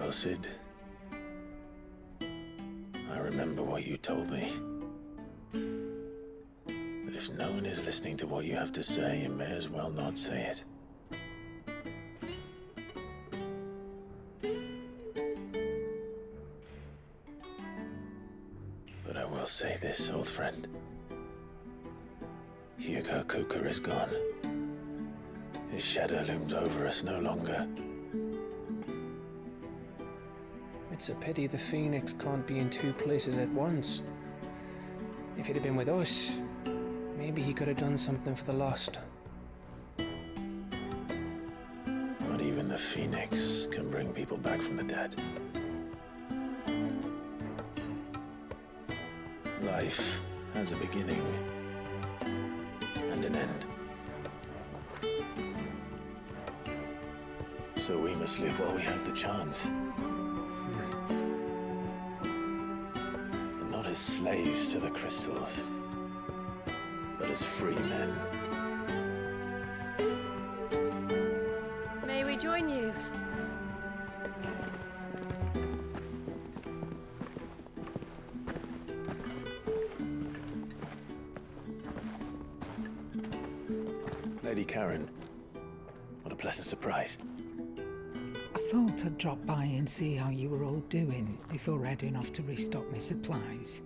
[SPEAKER 1] Well, Sid, I remember what you told me. But if no one is listening to what you have to say, you may as well not say it. But I will say this, old friend. Hugo Kuka is gone. His shadow looms over us no longer.
[SPEAKER 4] It's a pity the Phoenix can't be in two places at once. If he'd have been with us, maybe he could have done something for the lost.
[SPEAKER 1] Not even the Phoenix can bring people back from the dead. Life has a beginning and an end. So we must live while we have the chance. And not as slaves to the crystals, but as free men.
[SPEAKER 6] May we join you?
[SPEAKER 1] Lady Karen, what a pleasant surprise.
[SPEAKER 9] I thought I'd drop by and see how you were all doing before heading off to restock my supplies.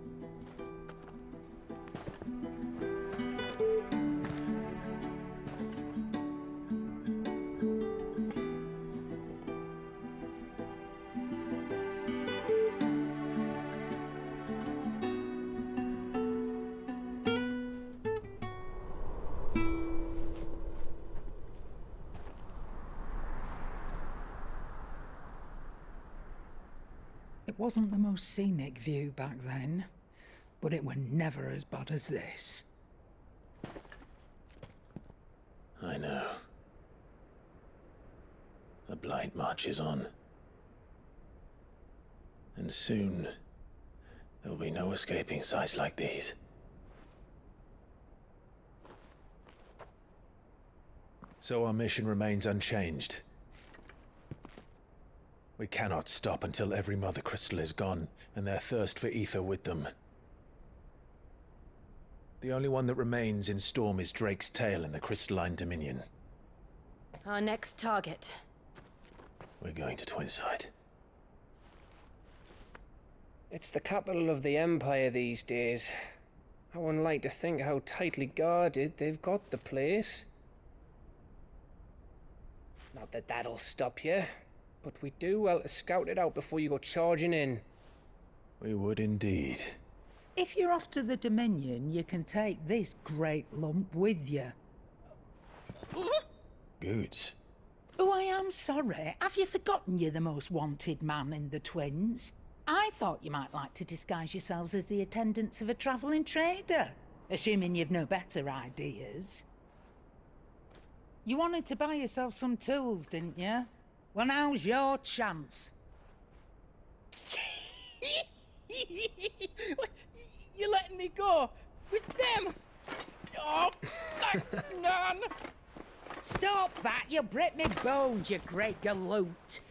[SPEAKER 9] It wasn't the most scenic view back then, but it were never as bad as this.
[SPEAKER 1] I know. The blight marches on. And soon, there will be no escaping sights like these. So our mission remains unchanged. We cannot stop until every Mother Crystal is gone, and their thirst for ether with them. The only one that remains in Storm is Drake's Tail in the Crystalline Dominion.
[SPEAKER 6] Our next target.
[SPEAKER 1] We're going to Twinside.
[SPEAKER 4] It's the capital of the Empire these days. I wouldn't like to think how tightly guarded they've got the place. Not that that'll stop you. But we do well to scout it out before you go charging in.
[SPEAKER 1] We would indeed.
[SPEAKER 9] If you're off to the Dominion, you can take this great lump with you.
[SPEAKER 1] Goods.
[SPEAKER 9] Oh, I am sorry. Have you forgotten you're the most wanted man in the Twins? I thought you might like to disguise yourselves as the attendants of a travelling trader, assuming you've no better ideas. You wanted to buy yourself some tools, didn't you? Well, now's your chance.
[SPEAKER 17] You're letting me go with them? Oh, thanks, Nan.
[SPEAKER 9] Stop that! You'll break me bones, you great galoot.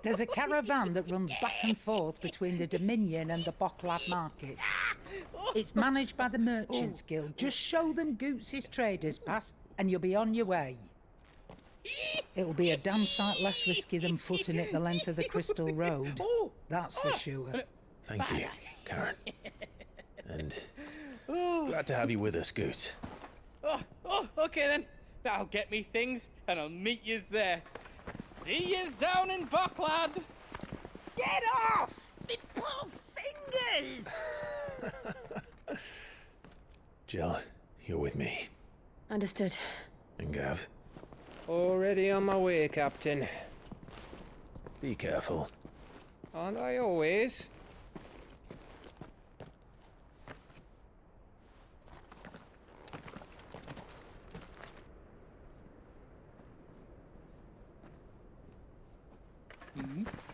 [SPEAKER 9] There's a caravan that runs back and forth between the Dominion and the Bocklad markets. It's managed by the Merchants Guild. Just show them Goots' traders pass and you'll be on your way. It'll be a damn sight less risky than footing it the length of the Crystal Road. That's for sure.
[SPEAKER 1] Thank you, Karen. And glad to have you with us, Goots.
[SPEAKER 17] Okay then. I'll get me things and I'll meet yous there. See yous down in Bocklad.
[SPEAKER 14] Get off! Me poor fingers!
[SPEAKER 1] Jill, you're with me.
[SPEAKER 6] Understood.
[SPEAKER 1] And Gav?
[SPEAKER 4] Already on my way, Captain.
[SPEAKER 1] Be careful.
[SPEAKER 4] Aren't I always?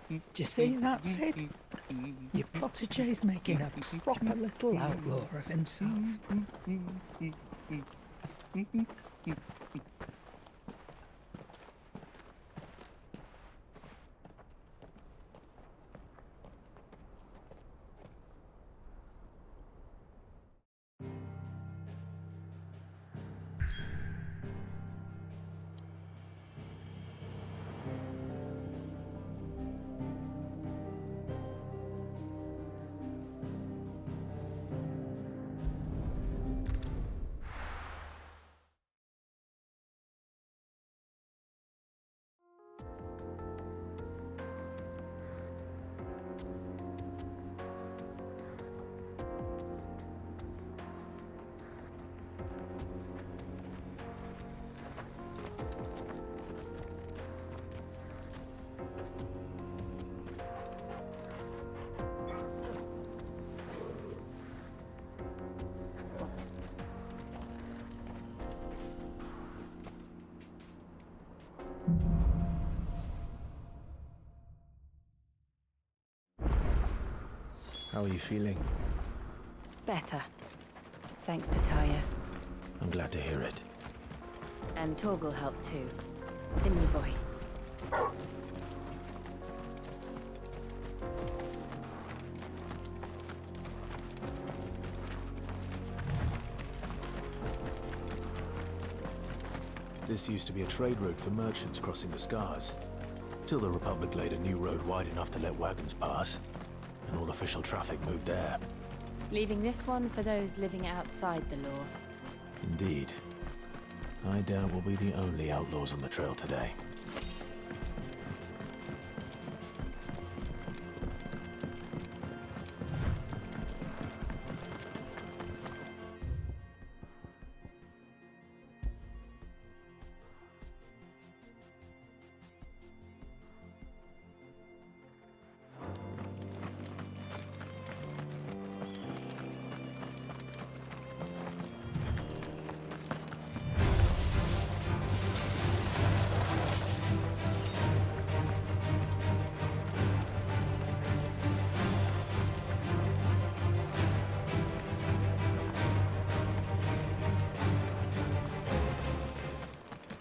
[SPEAKER 9] Do you see that, Sid? Your protégé's making a proper little outlaw of himself.
[SPEAKER 18] How are you feeling?
[SPEAKER 19] Better. Thanks to Taya.
[SPEAKER 18] I'm glad to hear it.
[SPEAKER 19] And Torgal helped too. Didn't you, boy?
[SPEAKER 18] This used to be a trade route for merchants crossing the Scars, till the Republic laid a new road wide enough to let wagons pass, and all official traffic moved there.
[SPEAKER 19] Leaving this one for those living outside the law.
[SPEAKER 18] Indeed. I doubt we'll be the only outlaws on the trail today.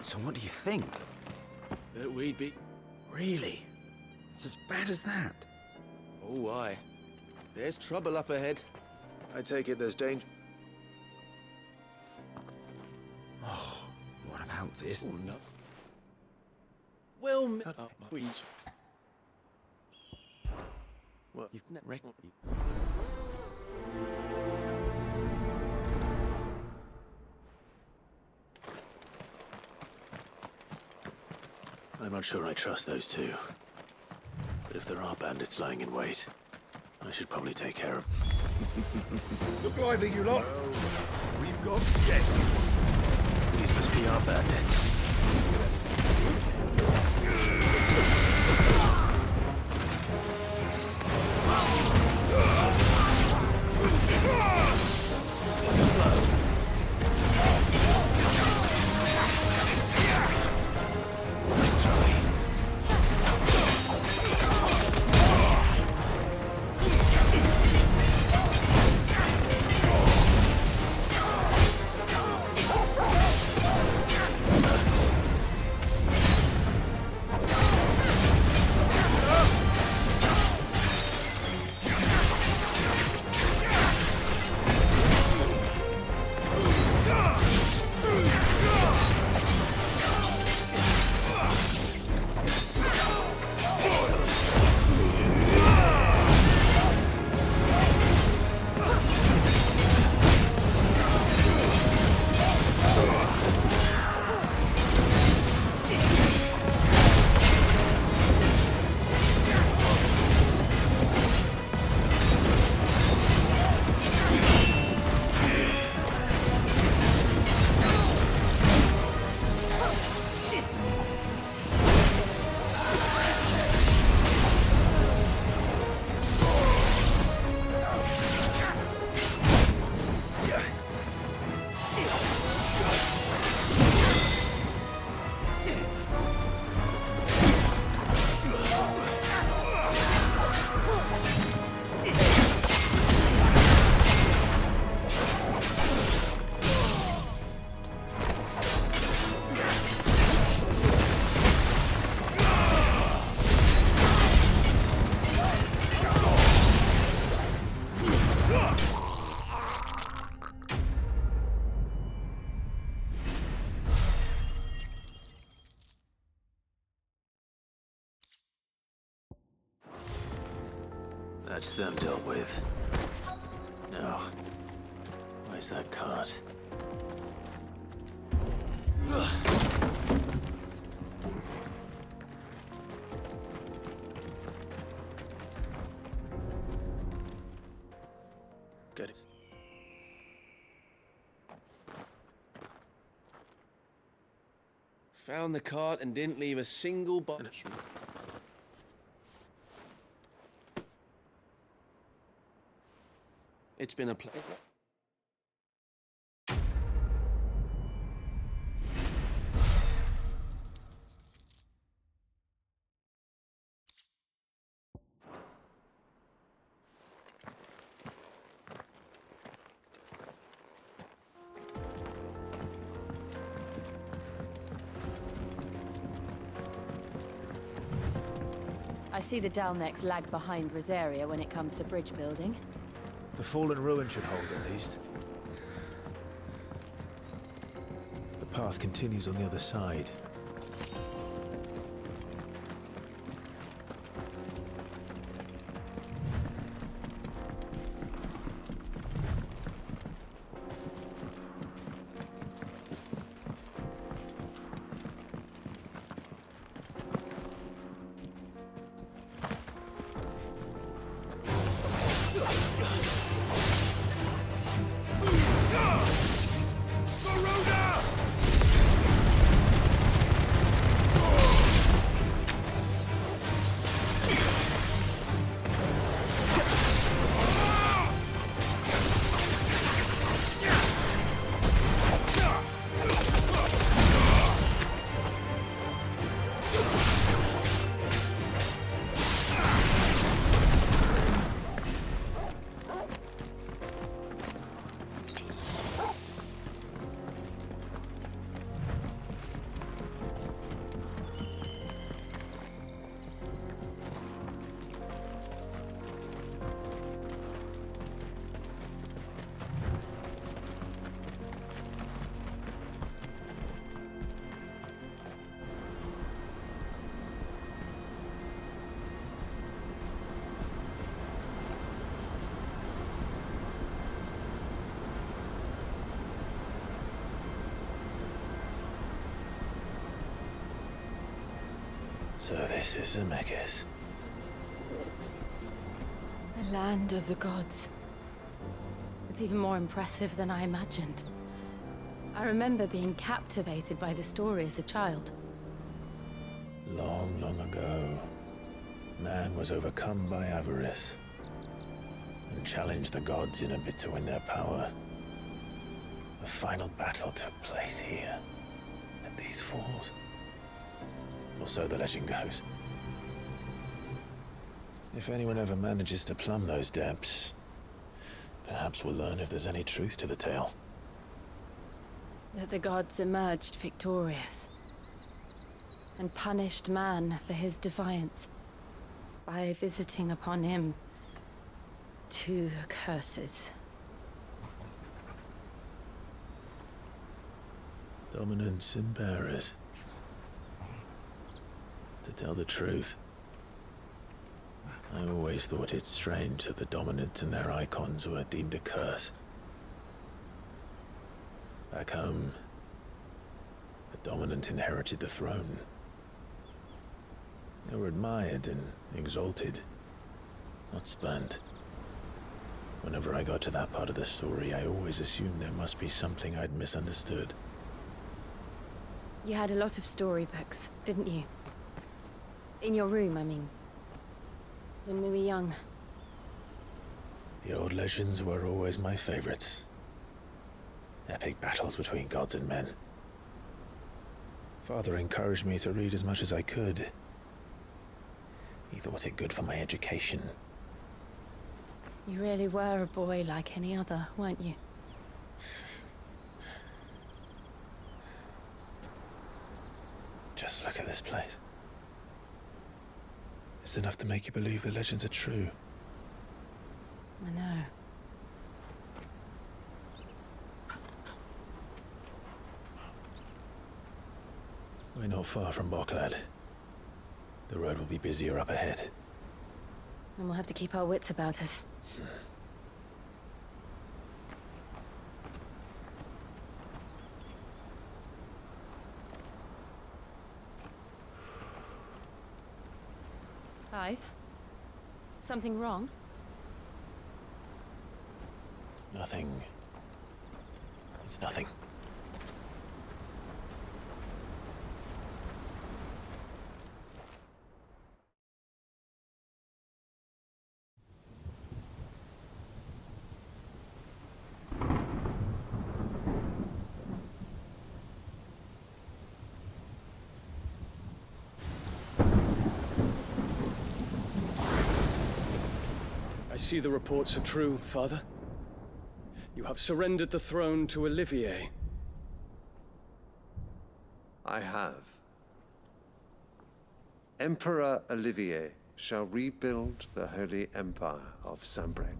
[SPEAKER 20] So what do you think?
[SPEAKER 21] That we'd be...
[SPEAKER 20] Really? It's as bad as that?
[SPEAKER 21] Oh, aye. There's trouble up ahead.
[SPEAKER 18] I take it there's danger.
[SPEAKER 20] Oh, what about this?
[SPEAKER 21] Oh, no. Well, we...
[SPEAKER 18] What?
[SPEAKER 21] You've never reckoned...
[SPEAKER 18] I'm not sure I trust those two. But if there are bandits lying in wait, I should probably take care of...
[SPEAKER 2] Look lively, you lot! We've got guests!
[SPEAKER 18] These must be our bandits. Too slow. Nice try. That's them dealt with. Now, where's that cart? Get it.
[SPEAKER 21] Found the cart and didn't leave a single box. It's been a pleasure.
[SPEAKER 19] I see the Dalmex lag behind Rosaria when it comes to bridge building.
[SPEAKER 18] The fallen ruin should hold at least. The path continues on the other side. So this is Zemeckis.
[SPEAKER 19] The land of the gods. It's even more impressive than I imagined. I remember being captivated by the story as a child.
[SPEAKER 18] Long, long ago, man was overcome by avarice and challenged the gods in a bid to win their power. The final battle took place here, at these falls. Or so the legend goes. If anyone ever manages to plumb those depths, perhaps we'll learn if there's any truth to the tale.
[SPEAKER 19] That the gods emerged victorious and punished man for his defiance by visiting upon him 2 curses.
[SPEAKER 18] Dominance and bearers. To tell the truth, I always thought it strange that the dominant and their icons were deemed a curse. Back home, the dominant inherited the throne. They were admired and exalted, not spurned. Whenever I got to that part of the story, I always assumed there must be something I'd misunderstood.
[SPEAKER 19] You had a lot of storybooks, didn't you? In your room, I mean. When we were young.
[SPEAKER 18] The old legends were always my favorites. Epic battles between gods and men. Father encouraged me to read as much as I could. He thought it good for my education.
[SPEAKER 19] You really were a boy like any other, weren't you?
[SPEAKER 18] Just look at this place. It's enough to make you believe the legends are true.
[SPEAKER 19] I know.
[SPEAKER 18] We're not far from Boklad. The road will be busier up ahead.
[SPEAKER 19] And we'll have to keep our wits about us. Clive? Something wrong?
[SPEAKER 18] Nothing. It's nothing.
[SPEAKER 11] see the reports are true, Father. You have surrendered the throne to Olivier.
[SPEAKER 22] I have. Emperor Olivier shall rebuild the Holy Empire of Sambrec.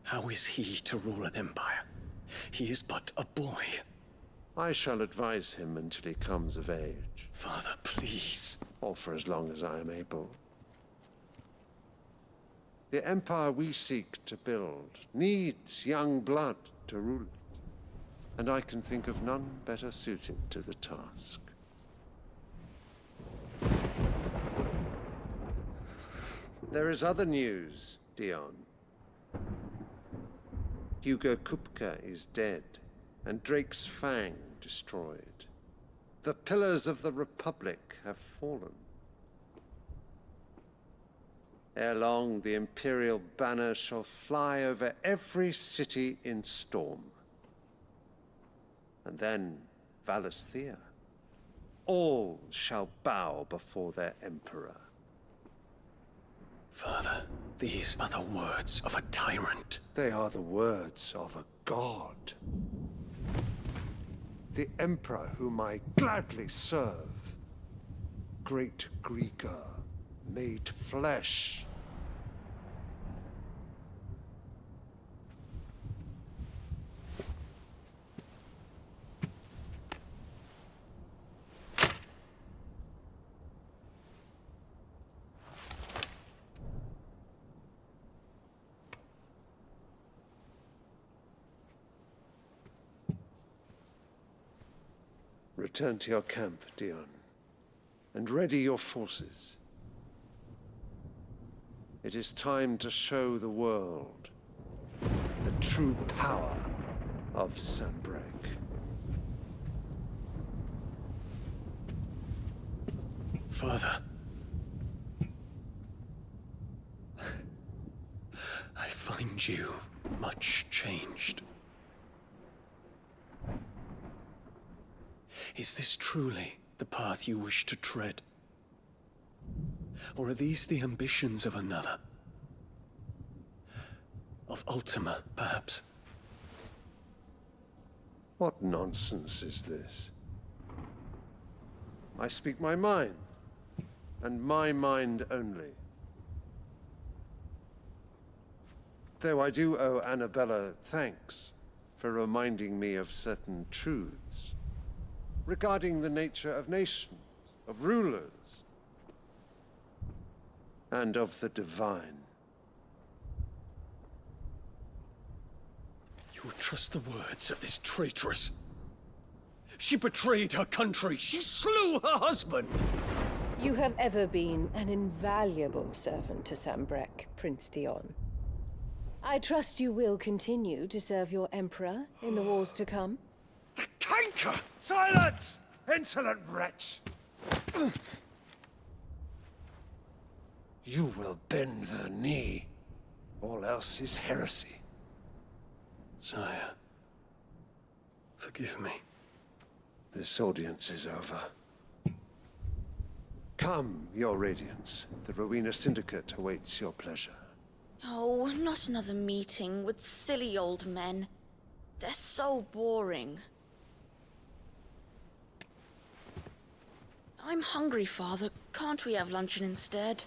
[SPEAKER 11] How is he to rule an empire? He is but a boy.
[SPEAKER 22] I shall advise him until he comes of age.
[SPEAKER 11] Father, please.
[SPEAKER 22] Or for as long as I am able. The empire we seek to build needs young blood to rule it, and I can think of none better suited to the task. There is other news, Dion. Hugo Kupka is dead, and Drake's Fang destroyed. The pillars of the Republic have fallen. Ere long, the Imperial banner shall fly over every city in Storm. And then Valisthea. All shall bow before their Emperor.
[SPEAKER 11] Father, these are the words of a tyrant.
[SPEAKER 22] They are the words of a god. The Emperor whom I gladly serve. Great Greeker, made flesh. Return to your camp, Dion, and ready your forces. It is time to show the world the true power of Sambrec.
[SPEAKER 11] Father. I find you much changed. Is this truly the path you wish to tread? Or are these the ambitions of another? Of Ultima, perhaps?
[SPEAKER 22] What nonsense is this? I speak my mind, and my mind only. Though I do owe Annabella thanks for reminding me of certain truths regarding the nature of nations, of rulers, and of the divine.
[SPEAKER 11] You would trust the words of this traitress? She betrayed her country. She slew her husband.
[SPEAKER 6] You have ever been an invaluable servant to Sambrec, Prince Dion. I trust you will continue to serve your Emperor in the wars to come.
[SPEAKER 22] The canker! Silence! Insolent wretch! You will bend the knee. All else is heresy.
[SPEAKER 11] Sire, forgive me.
[SPEAKER 22] This audience is over. Come, your Radiance. The Rowena Syndicate awaits your pleasure.
[SPEAKER 23] Oh, not another meeting with silly old men. They're so boring. I'm hungry, Father. Can't we have luncheon instead?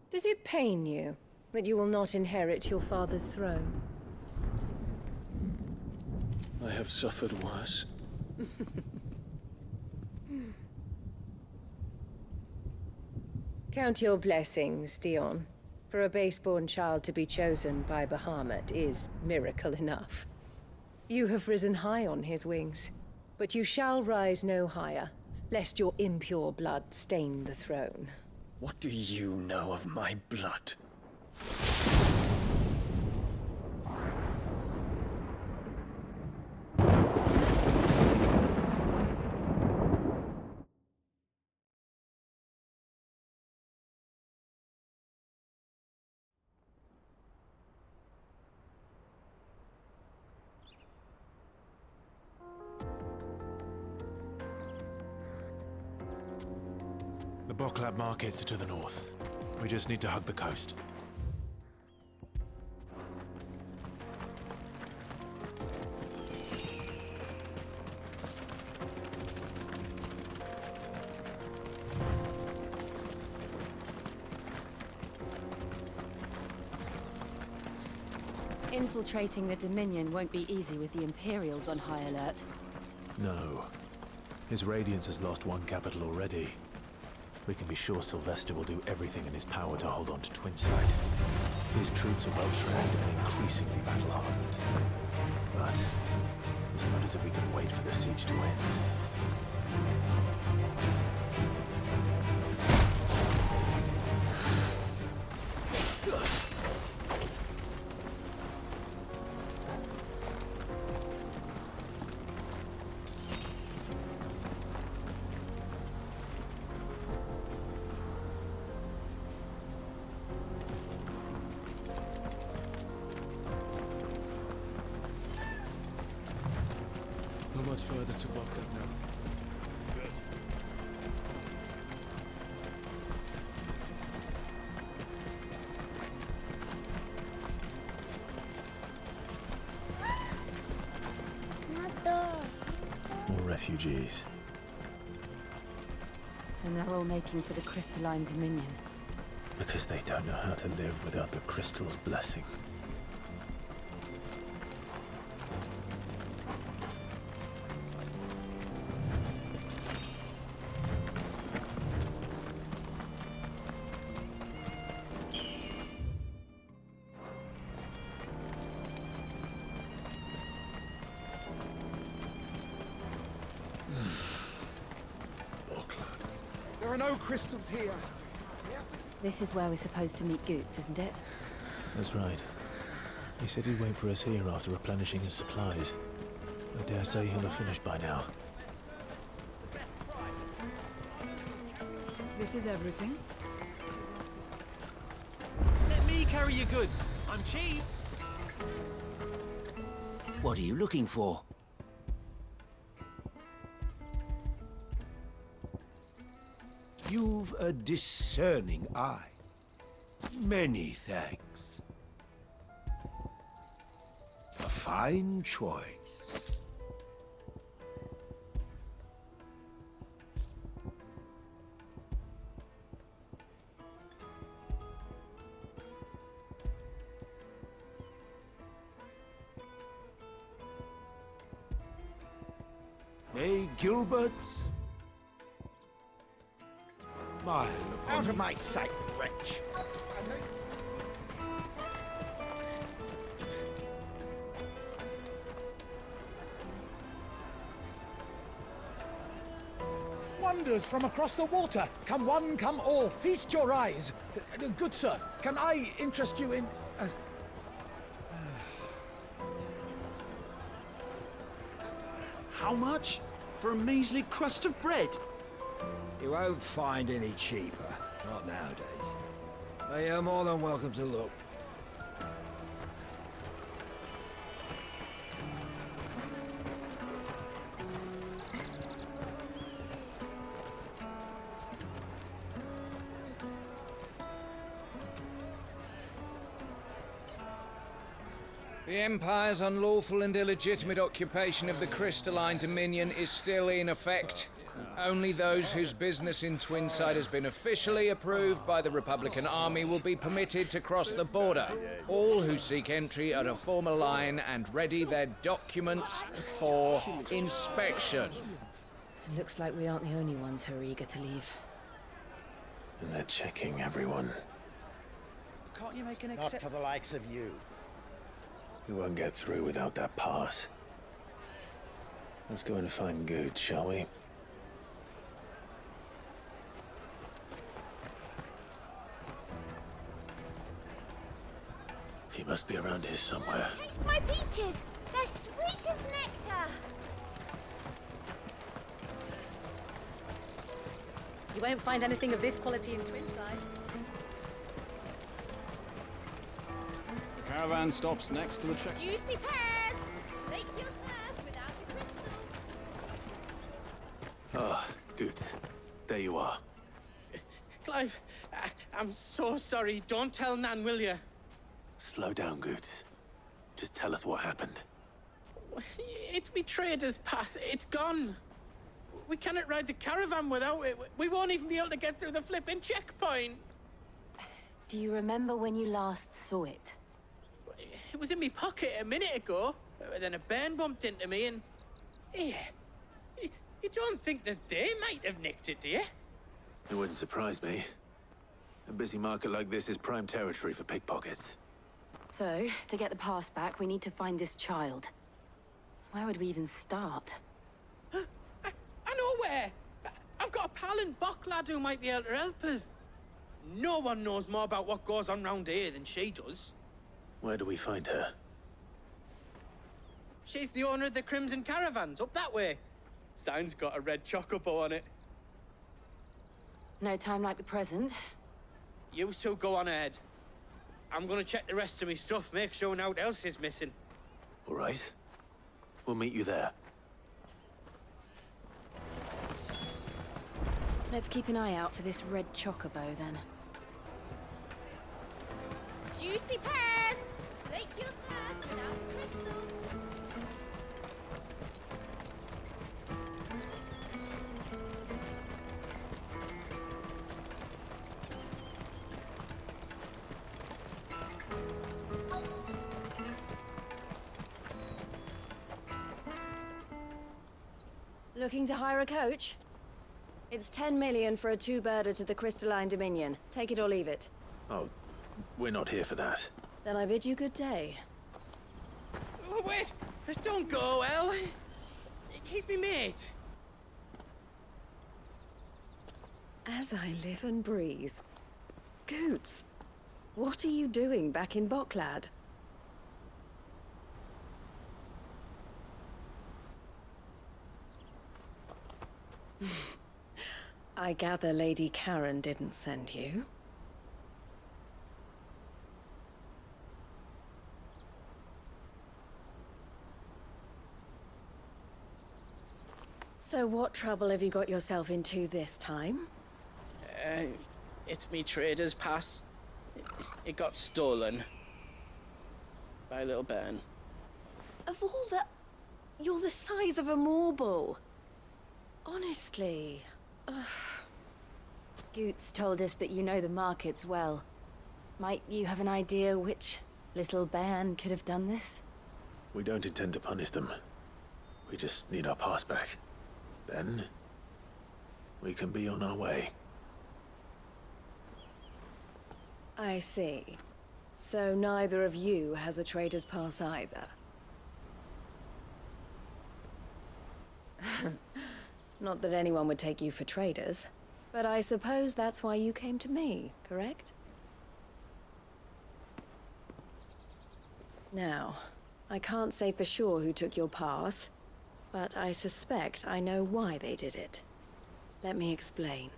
[SPEAKER 6] Does it pain you that you will not inherit your father's throne?
[SPEAKER 11] I have suffered worse.
[SPEAKER 6] Count your blessings, Dion. For a base-born child to be chosen by Bahamut is miracle enough. You have risen high on his wings, but you shall rise no higher, lest your impure blood stain the throne.
[SPEAKER 11] What do you know of my blood?
[SPEAKER 18] The Boklab markets are to the north. We just need to hug the coast.
[SPEAKER 19] Infiltrating the Dominion won't be easy with the Imperials on high alert.
[SPEAKER 18] No. His Radiance has lost one capital already. We can be sure Sylvester will do everything in his power to hold on to Twinside. His troops are well-trained and increasingly battle-hardened. But it's not as if we can wait for the siege to end.
[SPEAKER 11] Not much further to block that now. Good.
[SPEAKER 18] More refugees.
[SPEAKER 19] And they're all making for the Crystalline Dominion.
[SPEAKER 18] Because they don't know how to live without the crystal's blessing.
[SPEAKER 8] There are no crystals here.
[SPEAKER 19] This is where we're supposed to meet Goots, isn't it?
[SPEAKER 18] That's right. He said he'd wait for us here after replenishing his supplies. I dare say he'll have finished by now.
[SPEAKER 16] This is everything.
[SPEAKER 10] Let me carry your goods. I'm cheap.
[SPEAKER 14] What are you looking for? You've a discerning eye. Many thanks. A fine choice. May Gilbert's smile upon
[SPEAKER 8] Out of my sight, wretch! Wonders from across the water! Come one, come all, feast your eyes! Good sir, can I interest you in...
[SPEAKER 10] How much? For a measly crust of bread?
[SPEAKER 14] You won't find any cheaper. Not nowadays. But you're more than welcome to look.
[SPEAKER 13] The Empire's unlawful and illegitimate occupation of the Crystalline Dominion is still in effect. Only those whose business in Twinside has been officially approved by the Republican Army will be permitted to cross the border. All who seek entry are to form a line and ready their documents for inspection.
[SPEAKER 19] It looks like we aren't the only ones who are eager to leave.
[SPEAKER 18] And they're checking everyone.
[SPEAKER 10] Can't you make an
[SPEAKER 8] Not
[SPEAKER 10] exception?
[SPEAKER 8] for the likes of you.
[SPEAKER 18] We won't get through without that pass. Let's go and find Good, shall we? He must be around here somewhere.
[SPEAKER 5] Taste my peaches! They're sweet as nectar!
[SPEAKER 6] You won't find anything of this quality in Twinside.
[SPEAKER 11] The caravan stops next to the check.
[SPEAKER 5] Juicy pears! Slake your thirst without a crystal.
[SPEAKER 1] Ah, good. There you are.
[SPEAKER 17] Clive, I'm so sorry. Don't tell Nan, will you?
[SPEAKER 1] Slow down, Goots. Just tell us what happened.
[SPEAKER 17] It's me trader's pass. It's gone. We cannot ride the caravan without it. We won't even be able to get through the flipping checkpoint.
[SPEAKER 19] Do you remember when you last saw it?
[SPEAKER 17] It was in my pocket a minute ago. Then a bairn bumped into me and... Yeah. You don't think that they might have nicked it, do you?
[SPEAKER 1] It wouldn't surprise me. A busy market like this is prime territory for pickpockets.
[SPEAKER 19] So, to get the pass back, we need to find this child. Where would we even start?
[SPEAKER 17] I know where! I've got a pal in Bock lad who might be able to help us. No one knows more about what goes on round here than she does.
[SPEAKER 1] Where do we find her?
[SPEAKER 17] She's the owner of the Crimson Caravans, up that way. Sign's got a red chocobo on it.
[SPEAKER 19] No time like the present.
[SPEAKER 17] You two go on ahead. I'm gonna check the rest of my stuff, make sure no one else is missing.
[SPEAKER 1] All right. We'll meet you there.
[SPEAKER 19] Let's keep an eye out for this red chocobo, then.
[SPEAKER 5] Juicy pears! Slake your thirst without a crystal.
[SPEAKER 7] Looking to hire a coach? It's 10 million for a two-birder to the Crystalline Dominion. Take it or leave it.
[SPEAKER 1] Oh, we're not here for that.
[SPEAKER 7] Then I bid you good day.
[SPEAKER 17] Oh, wait! Don't go, El. He's me mate.
[SPEAKER 7] As I live and breathe. Goots, what are you doing back in Bocklad? I gather Lady Karen didn't send you. So what trouble have you got yourself into this time?
[SPEAKER 17] It's me trader's pass. It got stolen. By a little bairn.
[SPEAKER 7] Of all the... You're the size of a marble. Honestly. Ugh.
[SPEAKER 19] Goots told us that you know the markets well. Might you have an idea which little bairn could have done this?
[SPEAKER 1] We don't intend to punish them. We just need our pass back. Then, we can be on our way.
[SPEAKER 7] I see. So neither of you has a trader's pass either. Not that anyone would take you for traders, but I suppose that's why you came to me, correct? Now, I can't say for sure who took your pass, but I suspect I know why they did it. Let me explain.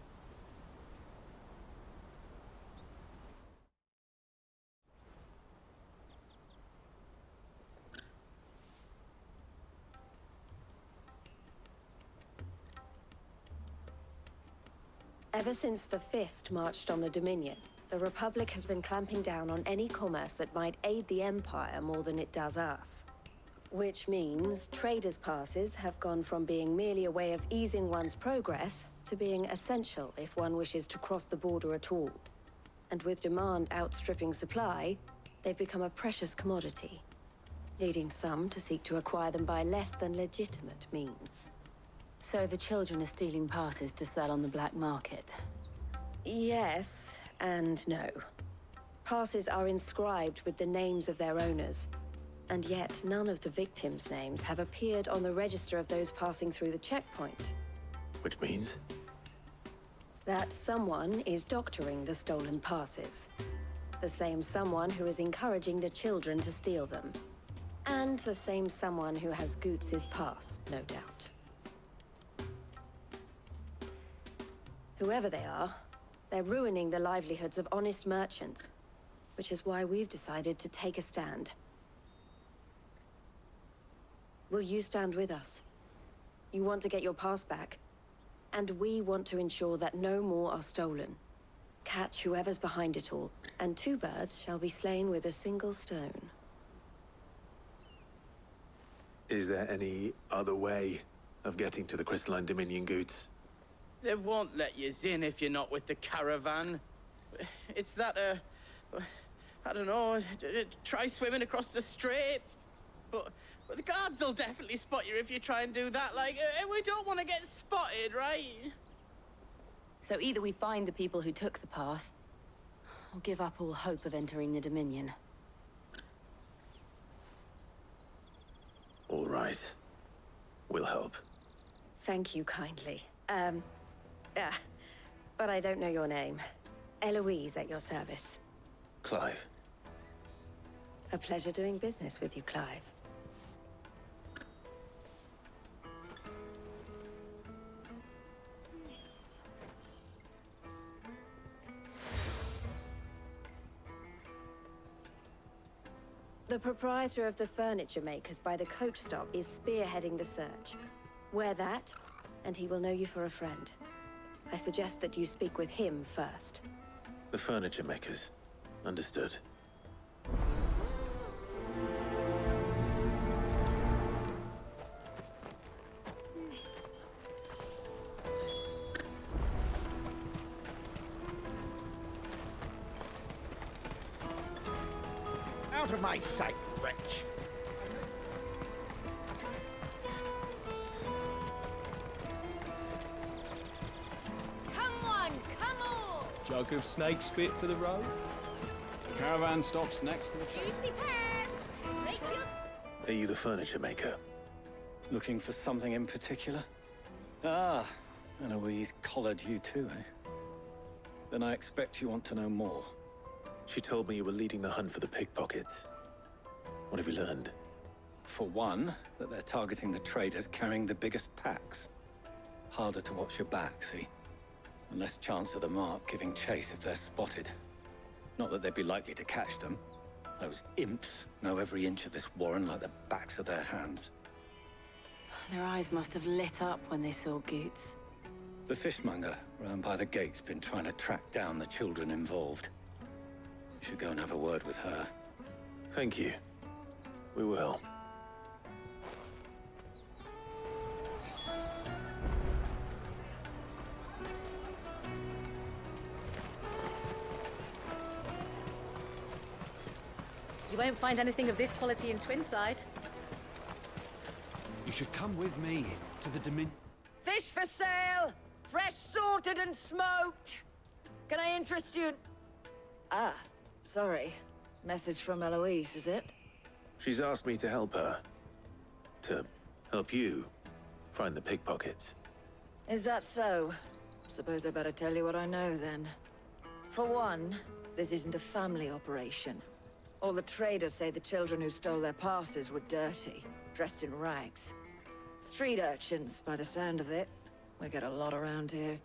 [SPEAKER 7] Ever since the Fist marched on the Dominion, the Republic has been clamping down on any commerce that might aid the Empire more than it does us. Which means traders' passes have gone from being merely a way of easing one's progress to being essential if one wishes to cross the border at all. And with demand outstripping supply, they've become a precious commodity, leading some to seek to acquire them by less than legitimate means.
[SPEAKER 19] So the children are stealing passes to sell on the black market?
[SPEAKER 7] Yes, and no. Passes are inscribed with the names of their owners, and yet none of the victims' names have appeared on the register of those passing through the checkpoint.
[SPEAKER 1] Which means?
[SPEAKER 7] That someone is doctoring the stolen passes. The same someone who is encouraging the children to steal them. And the same someone who has Goots' pass, no doubt. Whoever they are, they're ruining the livelihoods of honest merchants, which is why we've decided to take a stand. Will you stand with us? You want to get your pass back, and we want to ensure that no more are stolen. Catch whoever's behind it all, and 2 birds shall be slain with a single stone.
[SPEAKER 1] Is there any other way of getting to the Crystalline Dominion goods?
[SPEAKER 17] They won't let you in if you're not with the caravan. It's that, I don't know, try swimming across the strait. But the guards will definitely spot you if you try and do that. Like, we don't want to get spotted, right?
[SPEAKER 19] So either we find the people who took the pass, or give up all hope of entering the Dominion.
[SPEAKER 1] All right. We'll help.
[SPEAKER 7] Thank you kindly. But I don't know your name. Eloise at your service.
[SPEAKER 1] Clive.
[SPEAKER 7] A pleasure doing business with you, Clive. The proprietor of the furniture makers by the coach stop is spearheading the search. Wear that, and he will know you for a friend. I suggest that you speak with him first.
[SPEAKER 1] The furniture makers. Understood.
[SPEAKER 14] Out of my sight, wretch!
[SPEAKER 3] Come on, come on!
[SPEAKER 11] Jug of snake spit for the road?
[SPEAKER 20] The caravan stops next to the train.
[SPEAKER 3] Juicy pears! Snake you...
[SPEAKER 1] Are you the furniture maker?
[SPEAKER 12] Looking for something in particular? Ah, Eloise collared you too, eh? Then I expect you want to know more.
[SPEAKER 1] She told me you were leading the hunt for the pickpockets. What have you learned?
[SPEAKER 12] For one, that they're targeting the traders carrying the biggest packs. Harder to watch your back, see? And less chance of the mark giving chase if they're spotted. Not that they'd be likely to catch them. Those imps know every inch of this warren like the backs of their hands.
[SPEAKER 19] Their eyes must have lit up when they saw Goots.
[SPEAKER 12] The fishmonger round by the gate's been trying to track down the children involved. You should go and have a word with her.
[SPEAKER 1] Thank you. We will.
[SPEAKER 16] You won't find anything of this quality in Twinside.
[SPEAKER 10] You should come with me to the Dominion.
[SPEAKER 3] Fish for sale! Fresh sorted and smoked! Can I interest you in... Ah, sorry. Message from Eloise, is it?
[SPEAKER 1] She's asked me to help her. To help you find the pickpockets.
[SPEAKER 3] Is that so? Suppose I better tell you what I know, then. For one, this isn't a family operation. All the traders say the children who stole their passes were dirty, dressed in rags. Street urchins, by the sound of it. We get a lot around here.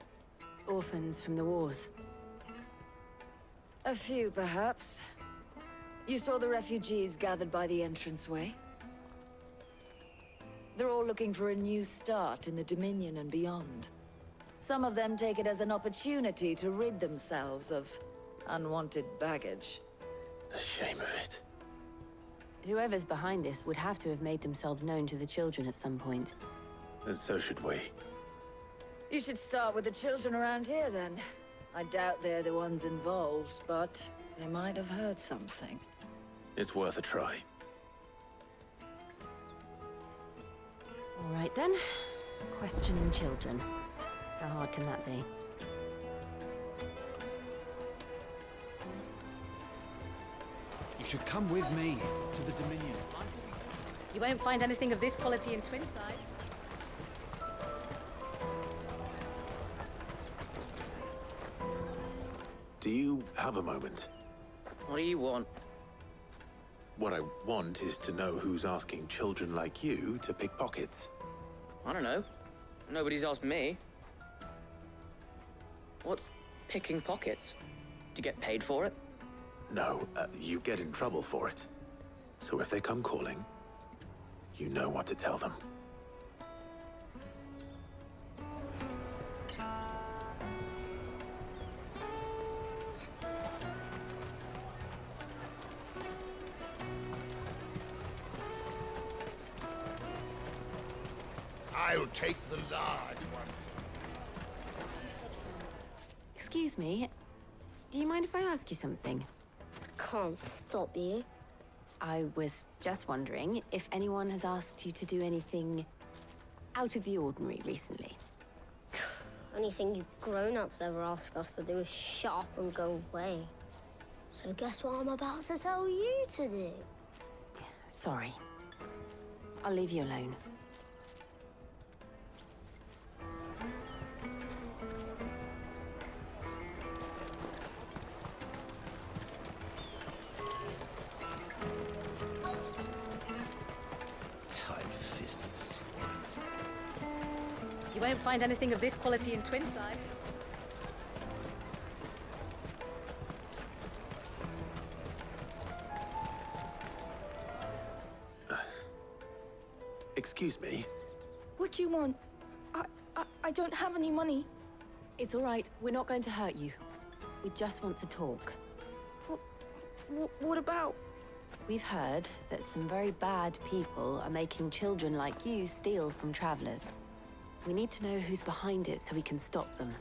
[SPEAKER 19] Orphans from the wars.
[SPEAKER 3] A few, perhaps. You saw the refugees gathered by the entranceway? They're all looking for a new start in the Dominion and beyond. Some of them take it as an opportunity to rid themselves of unwanted baggage.
[SPEAKER 1] The shame of it.
[SPEAKER 19] Whoever's behind this would have to have made themselves known to the children at some point.
[SPEAKER 1] And so should we.
[SPEAKER 3] You should start with the children around here, then. I doubt they're the ones involved, but they might have heard something.
[SPEAKER 1] It's worth a try.
[SPEAKER 19] All right, then. Questioning children. How hard can that be?
[SPEAKER 10] You should come with me to the Dominion.
[SPEAKER 16] You won't find anything of this quality in Twinside.
[SPEAKER 1] Do you have a moment?
[SPEAKER 4] What do you want?
[SPEAKER 1] What I want is to know who's asking children like you to pick pockets.
[SPEAKER 4] I don't know. Nobody's asked me. What's picking pockets? Do you get paid for it?
[SPEAKER 1] No, you get in trouble for it. So if they come calling, you know what to tell them.
[SPEAKER 2] I'll take the large one.
[SPEAKER 7] Excuse me. Do you mind if I ask you something?
[SPEAKER 9] Can't stop you.
[SPEAKER 7] I was just wondering if anyone has asked you to do anything out of the ordinary recently.
[SPEAKER 9] Anything you grown-ups ever ask us to do is shut up and go away. So guess what I'm about to tell you to do?
[SPEAKER 7] Sorry. I'll leave you alone.
[SPEAKER 15] Tight-fisted swines.
[SPEAKER 16] You won't find anything of this quality in Twinside.
[SPEAKER 1] Excuse me?
[SPEAKER 24] What do you want? I don't have any money.
[SPEAKER 7] It's all right. We're not going to hurt you. We just want to talk.
[SPEAKER 24] What about?
[SPEAKER 7] We've heard that some very bad people are making children like you steal from travelers. We need to know who's behind it so we can stop them.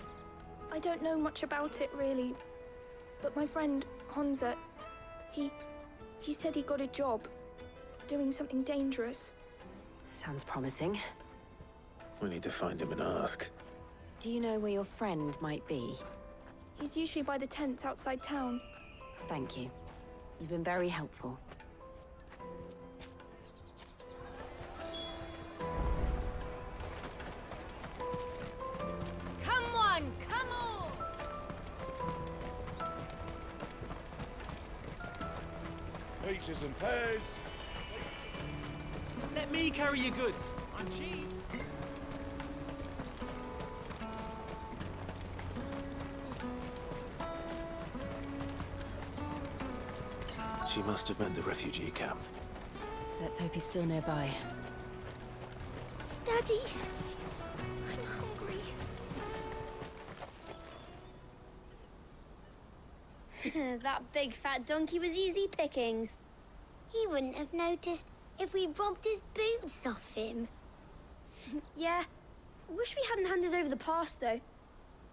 [SPEAKER 24] I don't know much about it, really. But my friend, Honza, he said he got a job doing something dangerous.
[SPEAKER 7] Sounds promising.
[SPEAKER 1] We need to find him and ask.
[SPEAKER 7] Do you know where your friend might be?
[SPEAKER 24] He's usually by the tents outside town.
[SPEAKER 7] Thank you. You've been very helpful.
[SPEAKER 19] Come on, come on!
[SPEAKER 2] Peaches and pears.
[SPEAKER 25] Let me carry your goods. I'm cheap.
[SPEAKER 1] She must have meant the refugee camp.
[SPEAKER 7] Let's hope he's still nearby.
[SPEAKER 9] Daddy, I'm hungry. That big fat donkey was easy pickings. He wouldn't have noticed if we'd robbed his boots off him.
[SPEAKER 26] Yeah. Wish we hadn't handed over the pass, though.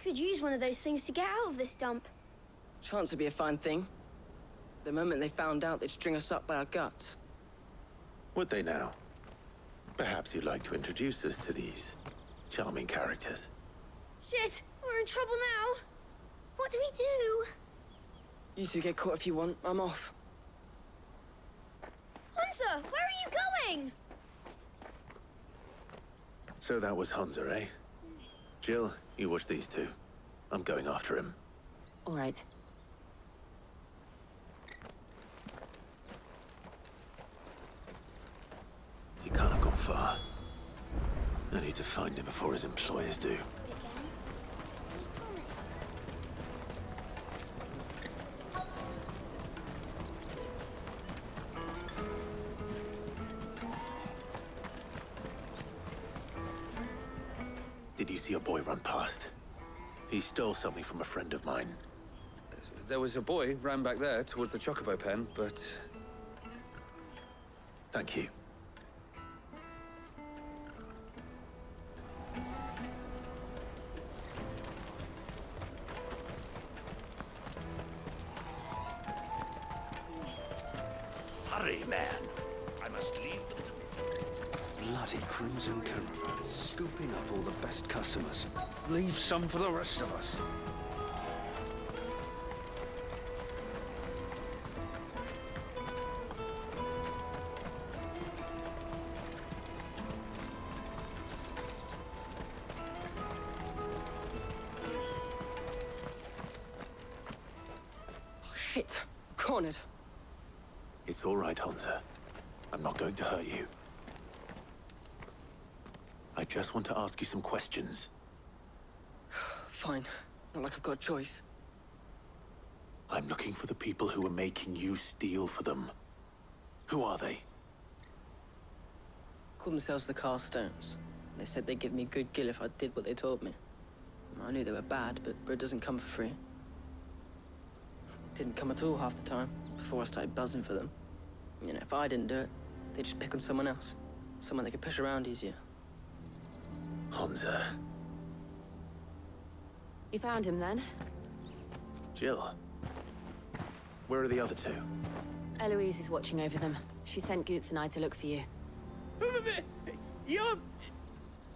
[SPEAKER 26] Could use one of those things to get out of this dump.
[SPEAKER 27] Chance would be a fine thing. The moment they found out, they'd string us up by our guts.
[SPEAKER 1] Would they now? Perhaps you'd like to introduce us to these charming characters.
[SPEAKER 26] Shit! We're in trouble now!
[SPEAKER 9] What do we do?
[SPEAKER 27] You two get caught if you want. I'm off.
[SPEAKER 26] Hunter, where are you going?
[SPEAKER 1] So that was Hunter, eh? Jill, you watch these two. I'm going after him.
[SPEAKER 7] All right.
[SPEAKER 1] He can't have gone far. I need to find him before his employers do. Did you see a boy run past? He stole something from a friend of mine.
[SPEAKER 20] There was a boy ran back there towards the Chocobo pen, but...
[SPEAKER 1] Thank you.
[SPEAKER 10] Hurry, man. I must leave them to... Bloody Crimson Caravan, scooping up all the best customers. Leave some for the rest of us.
[SPEAKER 27] Oh, shit. Cornered.
[SPEAKER 1] It's all right, Hunter. I'm not going to hurt you. I just want to ask you some questions.
[SPEAKER 27] Fine. Not like I've got a choice.
[SPEAKER 1] I'm looking for the people who are making you steal for them. Who are they?
[SPEAKER 27] Called themselves the Carstones. They said they'd give me good gill if I did what they told me. I knew they were bad, but bread doesn't come for free. Didn't come at all half the time, before I started buzzing for them. You know, if I didn't do it, they'd just pick on someone else. Someone they could push around easier.
[SPEAKER 1] Honza.
[SPEAKER 19] You found him then?
[SPEAKER 1] Jill. Where are the other two?
[SPEAKER 19] Eloise is watching over them. She sent Goots and I to look for you.
[SPEAKER 17] You're...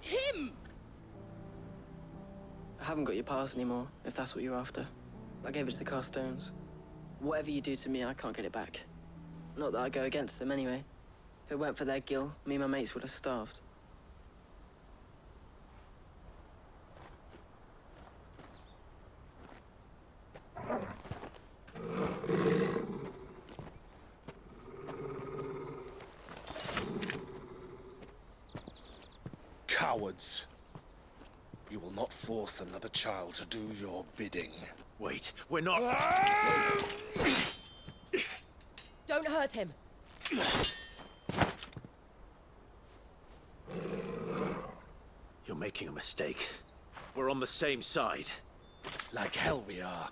[SPEAKER 17] him!
[SPEAKER 27] I haven't got your pass anymore, if that's what you're after. I gave it to the Carstones. Whatever you do to me, I can't get it back. Not that I go against them anyway. If it weren't for their gil, me and my mates would have starved.
[SPEAKER 10] Cowards. You will not force another child to do your bidding.
[SPEAKER 1] Wait, we're not...
[SPEAKER 19] Don't hurt him!
[SPEAKER 1] You're making a mistake. We're on the same side.
[SPEAKER 10] Like hell we are.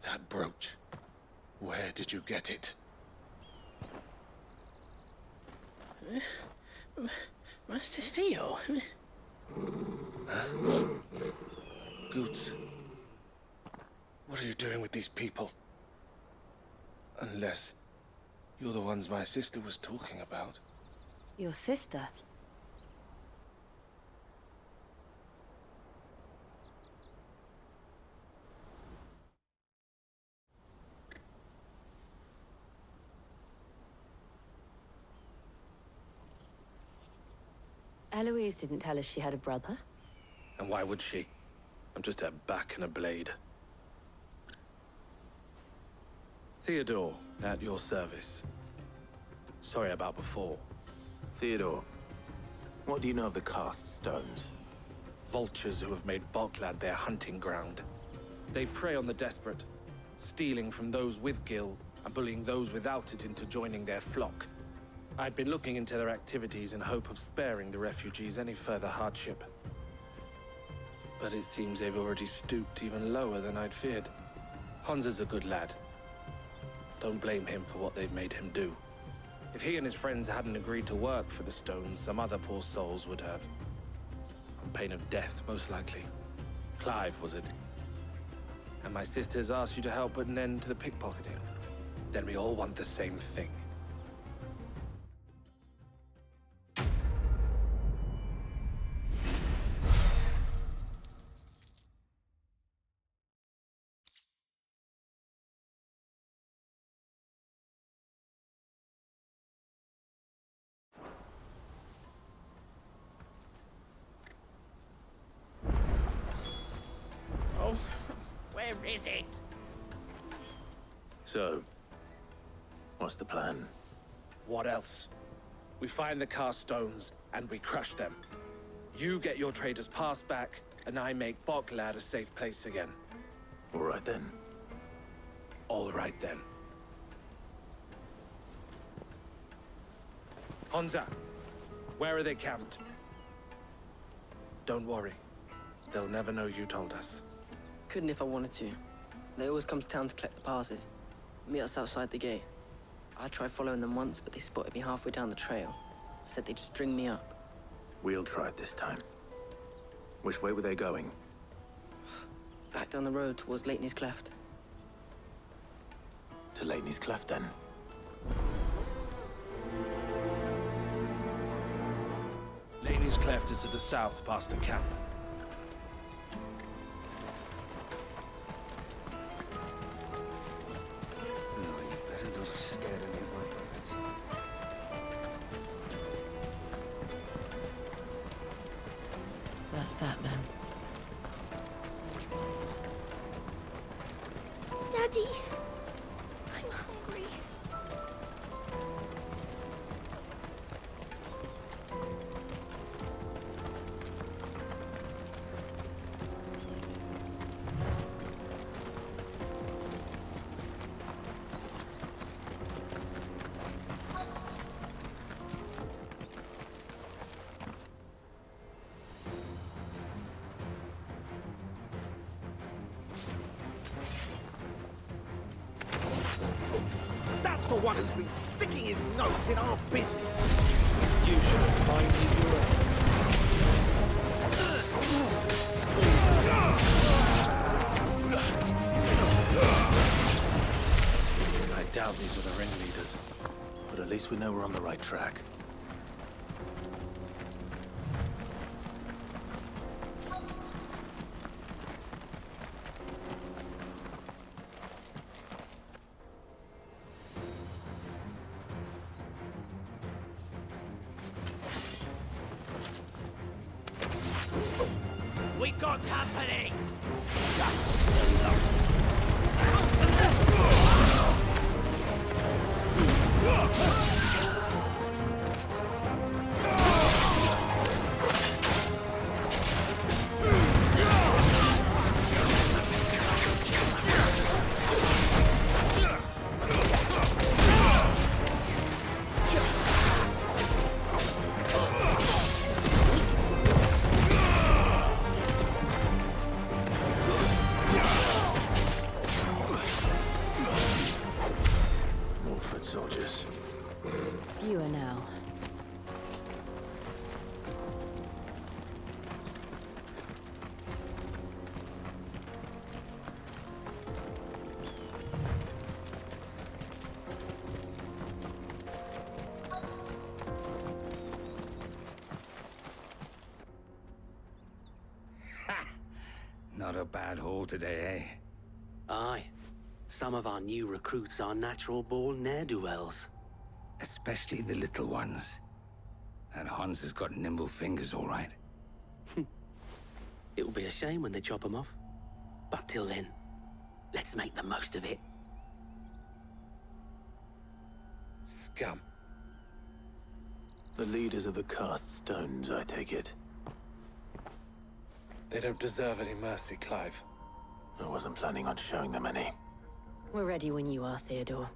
[SPEAKER 10] That brooch. Where did you get it?
[SPEAKER 17] Master Theo?
[SPEAKER 10] Goots. What are you doing with these people? Unless you're the ones my sister was talking about.
[SPEAKER 19] Your sister? Eloise didn't tell us she had a brother.
[SPEAKER 20] And why would she? I'm just her back and a blade. Theodore, at your service. Sorry about before.
[SPEAKER 1] Theodore, what do you know of the cast stones?
[SPEAKER 20] Vultures who have made Boklad their hunting ground. They prey on the desperate, stealing from those with gil and bullying those without it into joining their flock. I'd been looking into their activities in hope of sparing the refugees any further hardship. But it seems they've already stooped even lower than I'd feared. Honza's a good lad. Don't blame him for what they've made him do. If he and his friends hadn't agreed to work for the stones, some other poor souls would have. On pain of death, most likely. Clive, was it? And my sisters asked you to help put an end to the pickpocketing. Then we all want the same thing.
[SPEAKER 17] Where is it?
[SPEAKER 1] So, what's the plan?
[SPEAKER 20] What else? We find the cast stones and we crush them. You get your trader's pass back, and I make Boklad a safe place again.
[SPEAKER 1] All right then.
[SPEAKER 20] All right then. Honza, where are they camped? Don't worry. They'll never know you told us.
[SPEAKER 27] Couldn't if I wanted to. They always come to town to collect the passes. Meet us outside the gate. I tried following them once, but they spotted me halfway down the trail. Said they'd string me up.
[SPEAKER 1] We'll try it this time. Which way were they going?
[SPEAKER 27] Back down the road towards Lateney's Cleft.
[SPEAKER 1] To Lateney's Cleft, then.
[SPEAKER 20] Lateney's Cleft is to the south, past the camp.
[SPEAKER 15] Better not have scared any of my brothers.
[SPEAKER 19] That's that then.
[SPEAKER 24] Daddy, I'm hungry.
[SPEAKER 15] That's the one who's been sticking his nose in our business.
[SPEAKER 20] You should have minded your own. I doubt these are the ringleaders.
[SPEAKER 1] But at least we know we're on the right track.
[SPEAKER 10] We got company!
[SPEAKER 1] Soldiers.
[SPEAKER 19] Fewer now.
[SPEAKER 10] Not a bad haul today, eh?
[SPEAKER 15] Aye. Some of our new recruits are natural-born ne'er-do-wells.
[SPEAKER 10] Especially the little ones. That Hans has got nimble fingers, all right.
[SPEAKER 15] It'll be a shame when they chop them off. But till then, let's make the most of it.
[SPEAKER 20] Scum.
[SPEAKER 1] The leaders of the cast stones, I take it.
[SPEAKER 20] They don't deserve any mercy, Clive.
[SPEAKER 1] I wasn't planning on showing them any.
[SPEAKER 19] We're ready when you are, Theodore.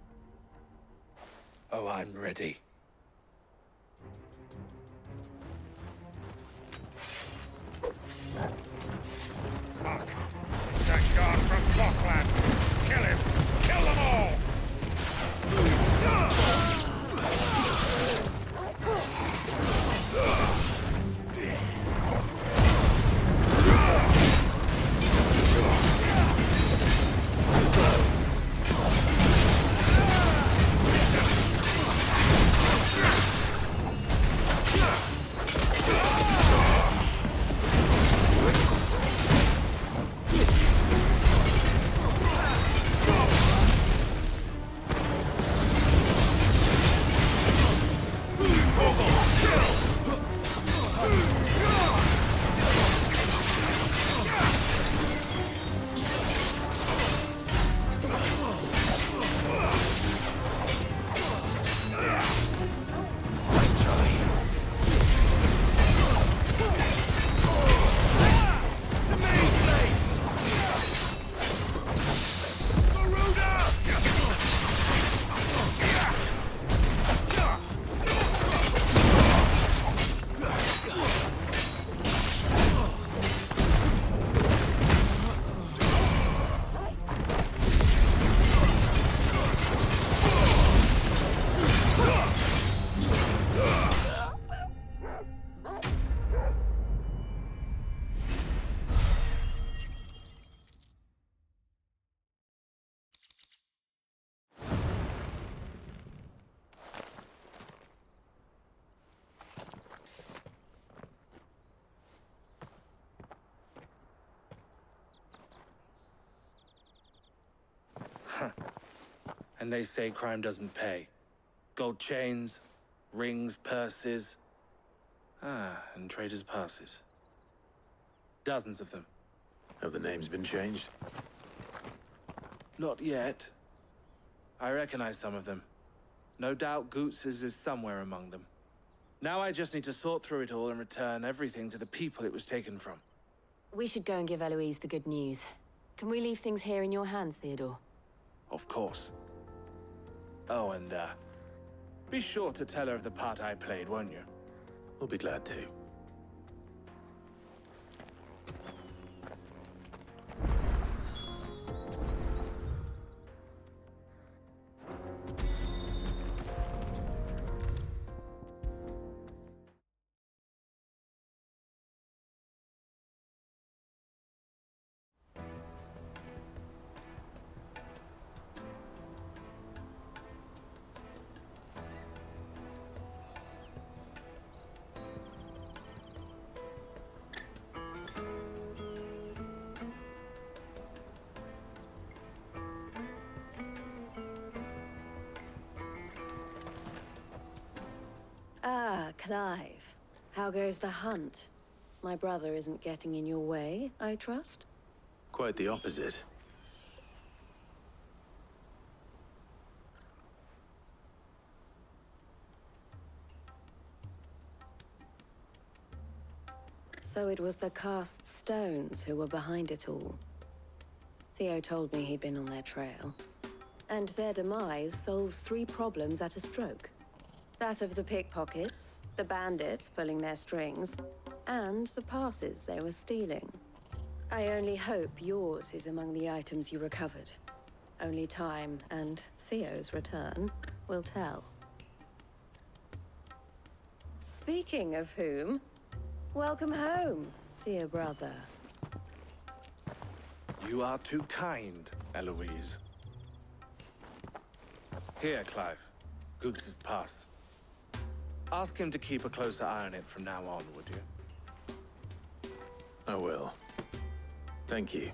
[SPEAKER 20] Oh, I'm ready.
[SPEAKER 2] Fuck! It's that guard from Clockland! Kill him! Kill them all!
[SPEAKER 20] And they say crime doesn't pay. Gold chains, rings, purses. And traders' passes. Dozens of them.
[SPEAKER 1] Have the names been changed?
[SPEAKER 20] Not yet. I recognize some of them. No doubt Goots's is somewhere among them. Now I just need to sort through it all and return everything to the people it was taken from.
[SPEAKER 19] We should go and give Eloise the good news. Can we leave things here in your hands, Theodore?
[SPEAKER 20] Of course. Oh, and, be sure to tell her of the part I played, won't you?
[SPEAKER 1] We'll be glad to.
[SPEAKER 7] Clive, how goes the hunt? My brother isn't getting in your way, I trust?
[SPEAKER 1] Quite the opposite.
[SPEAKER 7] So it was the cast stones who were behind it all. Theo told me he'd been on their trail. And their demise solves 3 problems at a stroke. That of the pickpockets, the bandits pulling their strings, and the passes they were stealing. I only hope yours is among the items you recovered. Only time and Theo's return will tell. Speaking of whom, welcome home, dear brother.
[SPEAKER 20] You are too kind, Eloise. Here, Clive. Goots' pass. Ask him to keep a closer eye on it from now on, would you?
[SPEAKER 1] I will. Thank you.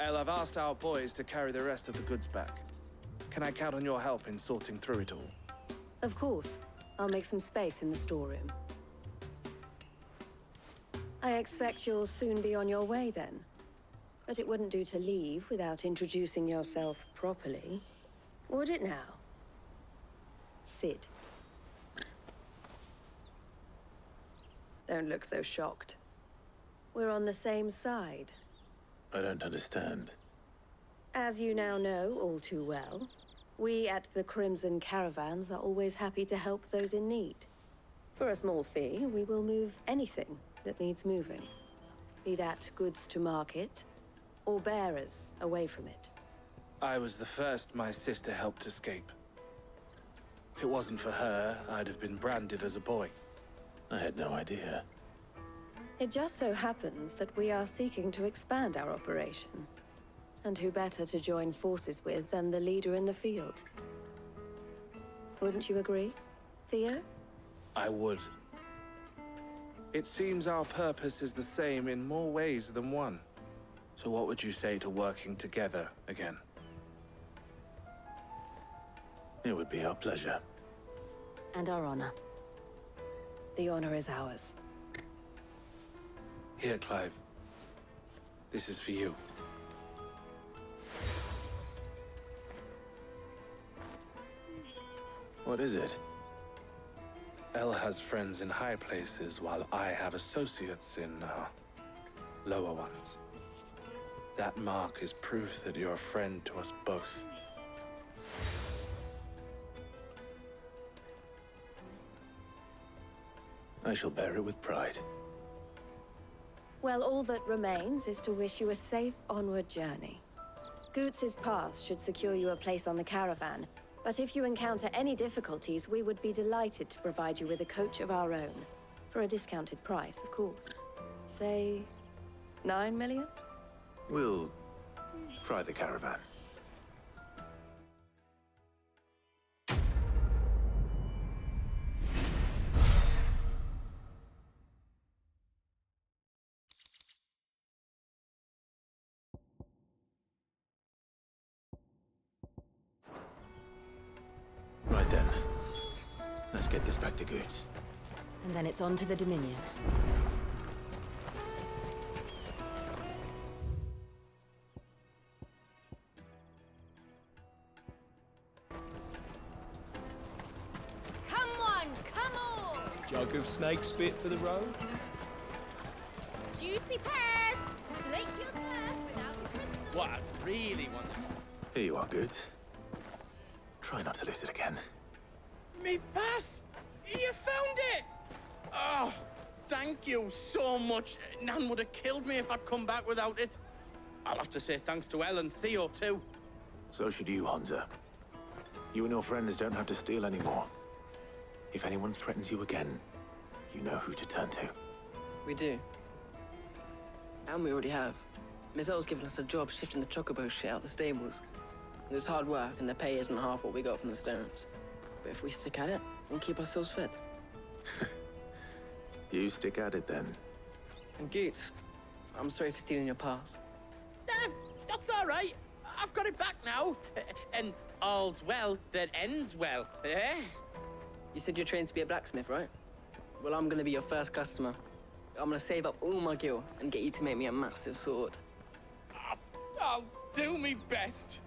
[SPEAKER 20] El, I've asked our boys to carry the rest of the goods back. Can I count on your help in sorting through it all?
[SPEAKER 7] Of course. I'll make some space in the storeroom. I expect you'll soon be on your way then. But it wouldn't do to leave without introducing yourself properly. Would it now? Sid. Don't look so shocked. We're on the same side.
[SPEAKER 1] I don't understand.
[SPEAKER 7] As you now know all too well, we at the Crimson Caravans are always happy to help those in need. For a small fee, we will move anything that needs moving. Be that goods to market, or bearers away from it.
[SPEAKER 20] I was the first my sister helped escape. If it wasn't for her, I'd have been branded as a boy.
[SPEAKER 1] I had no idea.
[SPEAKER 7] It just so happens that we are seeking to expand our operation. And who better to join forces with than the leader in the field? Wouldn't you agree, Theo?
[SPEAKER 20] I would. It seems our purpose is the same in more ways than one. So what would you say to working together again?
[SPEAKER 1] It would be our pleasure.
[SPEAKER 7] And our honor. The honor is ours.
[SPEAKER 20] Here, Clive. This is for you.
[SPEAKER 1] What is it?
[SPEAKER 20] El has friends in high places, while I have associates in, lower ones. That mark is proof that you're a friend to us both.
[SPEAKER 1] I shall bear it with pride.
[SPEAKER 7] Well, all that remains is to wish you a safe onward journey. Goots' pass should secure you a place on the caravan, but if you encounter any difficulties, we would be delighted to provide you with a coach of our own. For a discounted price, of course. Say, 9 million?
[SPEAKER 1] We'll try the caravan. Right then. Let's get this back to Goots.
[SPEAKER 19] And then it's on to the Dominion.
[SPEAKER 24] Come on!
[SPEAKER 11] Jug of snake spit for the road?
[SPEAKER 24] Juicy pears! Slake your thirst without a crystal.
[SPEAKER 17] What I really want...
[SPEAKER 1] Here you are, Goots. Try not to lose it again.
[SPEAKER 17] Me pass! You found it! Oh, thank you so much. Nan would have killed me if I'd come back without it. I'll have to say thanks to Elle and Theo, too.
[SPEAKER 1] So should you, Honza. You and your friends don't have to steal anymore. If anyone threatens you again, you know who to turn to.
[SPEAKER 27] We do. And we already have. Miss Elle's given us a job shifting the chocobo shit out the stables. It's hard work, and the pay isn't half what we got from the stones. But if we stick at it, we'll keep ourselves fed.
[SPEAKER 1] You stick at it, then.
[SPEAKER 27] And Goots, I'm sorry for stealing your pass.
[SPEAKER 17] That's all right. I've got it back now. And all's well that ends well, eh?
[SPEAKER 27] You said you're trained to be a blacksmith, right? Well, I'm gonna be your first customer. I'm gonna save up all my gil and get you to make me a massive sword.
[SPEAKER 17] I'll do me best.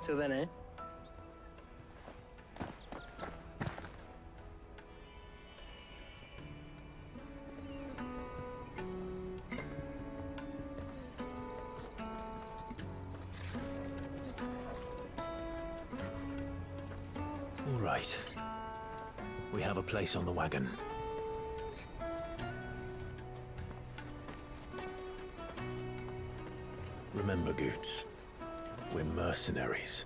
[SPEAKER 27] Till then, eh?
[SPEAKER 1] All right. We have a place on the wagon. Remember, Goots, we're mercenaries.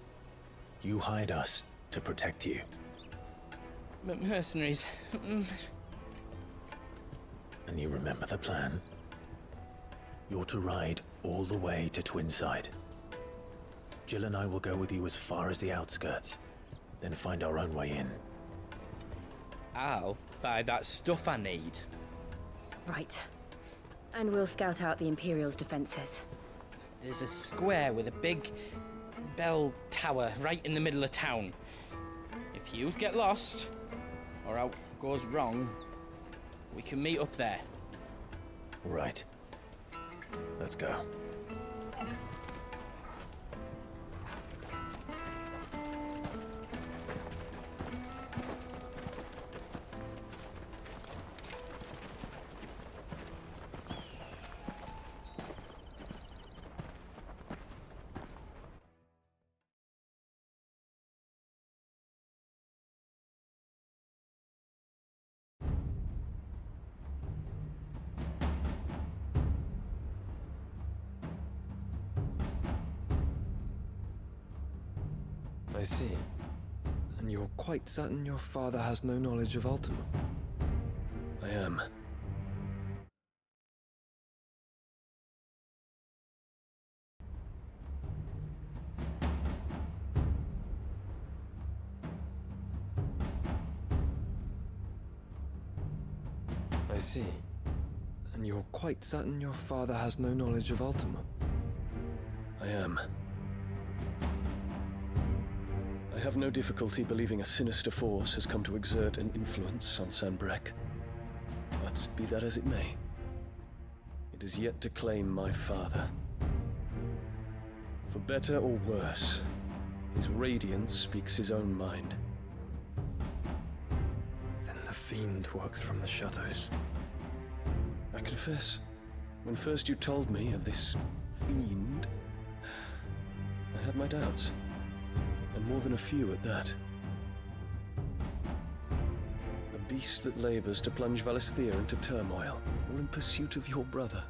[SPEAKER 1] You hired us to protect you.
[SPEAKER 17] Mercenaries.
[SPEAKER 1] And you remember the plan? You're to ride all the way to Twinside. Jill and I will go with you as far as the outskirts, then find our own way in.
[SPEAKER 6] I'll buy that stuff I need.
[SPEAKER 7] Right. And we'll scout out the Imperial's defenses.
[SPEAKER 6] There's a square with a big bell tower right in the middle of town. If you get lost, or out goes wrong, we can meet up there.
[SPEAKER 1] Right. Let's go.
[SPEAKER 8] I see. And you're quite certain your father has no knowledge of Ultima?
[SPEAKER 11] I am.
[SPEAKER 8] I see. And you're quite certain your father has no knowledge of Ultima?
[SPEAKER 11] I am. I have no difficulty believing a sinister force has come to exert an influence on Sanbreque. But be that as it may, it is yet to claim my father. For better or worse, his radiance speaks his own mind.
[SPEAKER 8] Then the fiend works from the shadows.
[SPEAKER 11] I confess, when first you told me of this fiend, I had my doubts. And more than a few at that. A beast that labors to plunge Valisthea into turmoil, all in pursuit of your brother.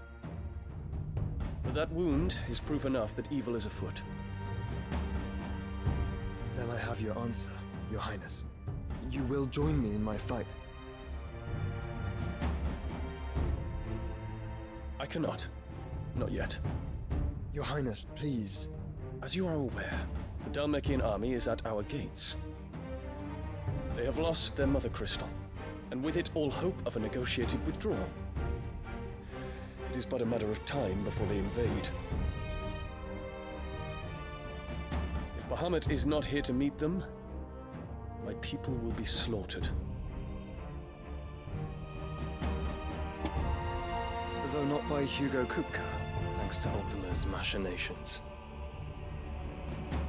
[SPEAKER 11] But that wound is proof enough that evil is afoot.
[SPEAKER 8] Then I have your answer, Your Highness. You will join me in my fight.
[SPEAKER 11] I cannot. Not yet.
[SPEAKER 8] Your Highness, please.
[SPEAKER 11] As you are aware, the Dhalmekian army is at our gates. They have lost their mother crystal, and with it all hope of a negotiated withdrawal. It is but a matter of time before they invade. If Bahamut is not here to meet them, my people will be slaughtered.
[SPEAKER 8] Though not by Hugo Kupka, thanks to Ultima's machinations.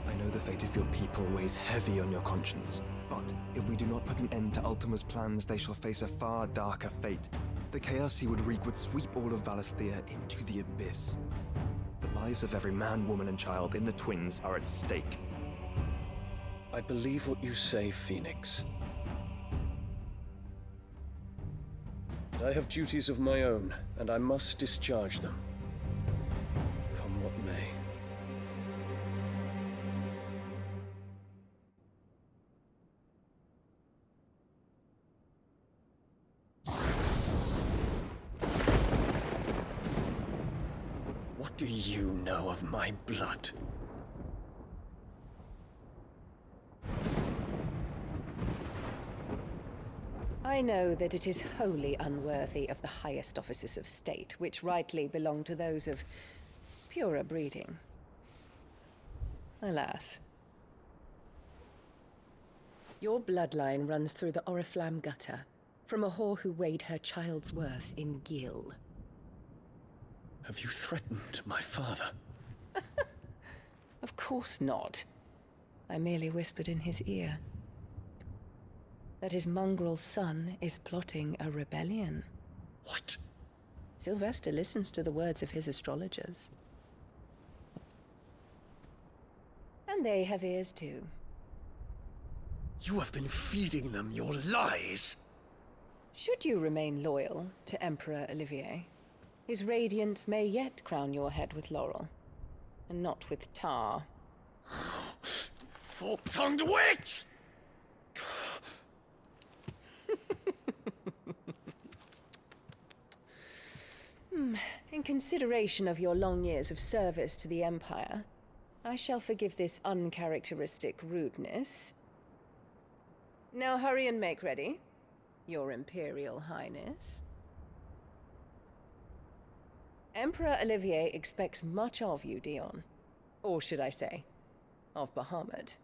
[SPEAKER 8] I know the fate of your people weighs heavy on your conscience, but if we do not put an end to Ultima's plans, they shall face a far darker fate. The chaos he would wreak would sweep all of Valisthea into the abyss. The lives of every man, woman, and child in the Twins are at stake.
[SPEAKER 11] I believe what you say, Phoenix. But I have duties of my own, and I must discharge them. Come what may. What do you know of my blood?
[SPEAKER 13] I know that it is wholly unworthy of the highest offices of state, which rightly belong to those of purer breeding. Alas. Your bloodline runs through the Oriflamme gutter, from a whore who weighed her child's worth in gil.
[SPEAKER 11] Have you threatened my father?
[SPEAKER 13] Of course not. I merely whispered in his ear that his mongrel son is plotting a rebellion.
[SPEAKER 11] What?
[SPEAKER 13] Sylvester listens to the words of his astrologers. And they have ears too.
[SPEAKER 11] You have been feeding them your lies!
[SPEAKER 13] Should you remain loyal to Emperor Olivier, his radiance may yet crown your head with laurel, and not with tar.
[SPEAKER 11] Fork-tongued witch!
[SPEAKER 13] In consideration of your long years of service to the Empire, I shall forgive this uncharacteristic rudeness. Now hurry and make ready, Your Imperial Highness. Emperor Olivier expects much of you, Dion. Or should I say, of Bahamut.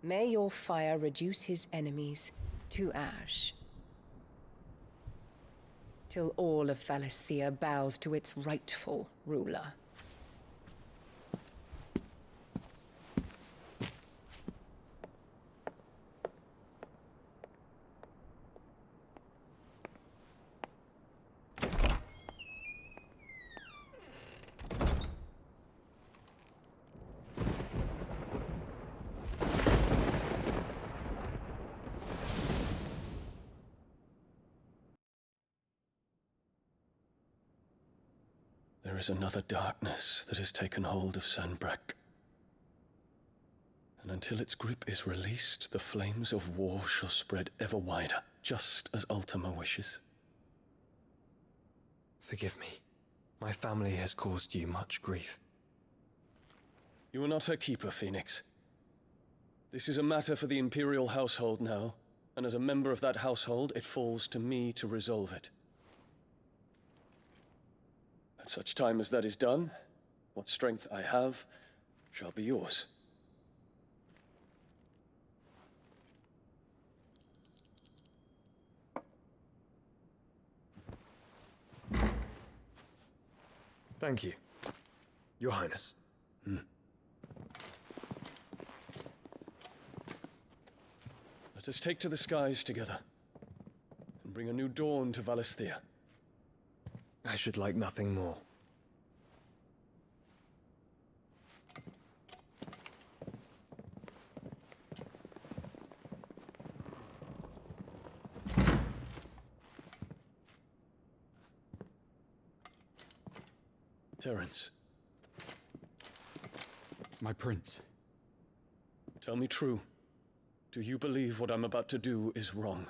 [SPEAKER 13] May your fire reduce his enemies to ash, till all of Valisthea bows to its rightful ruler.
[SPEAKER 11] There is another darkness that has taken hold of Sanbreque. And until its grip is released, the flames of war shall spread ever wider, just as Ultima wishes.
[SPEAKER 8] Forgive me. My family has caused you much grief.
[SPEAKER 11] You are not her keeper, Phoenix. This is a matter for the Imperial household now, and as a member of that household, it falls to me to resolve it. At such time as that is done, what strength I have shall be yours.
[SPEAKER 8] Thank you, Your Highness.
[SPEAKER 11] Let us take to the skies together, and bring a new dawn to Valisthea.
[SPEAKER 8] I should like nothing more.
[SPEAKER 11] Terence.
[SPEAKER 5] My prince.
[SPEAKER 11] Tell me true. Do you believe what I'm about to do is wrong?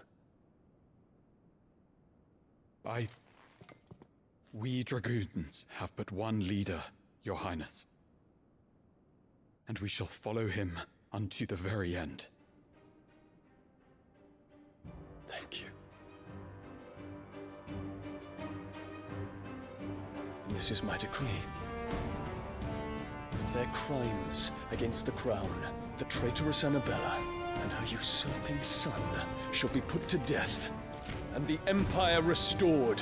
[SPEAKER 5] We dragoons have but one leader, Your Highness. And we shall follow him unto the very end.
[SPEAKER 11] Thank you. And this is my decree. For their crimes against the crown, the traitorous Annabella and her usurping son shall be put to death, and the Empire restored.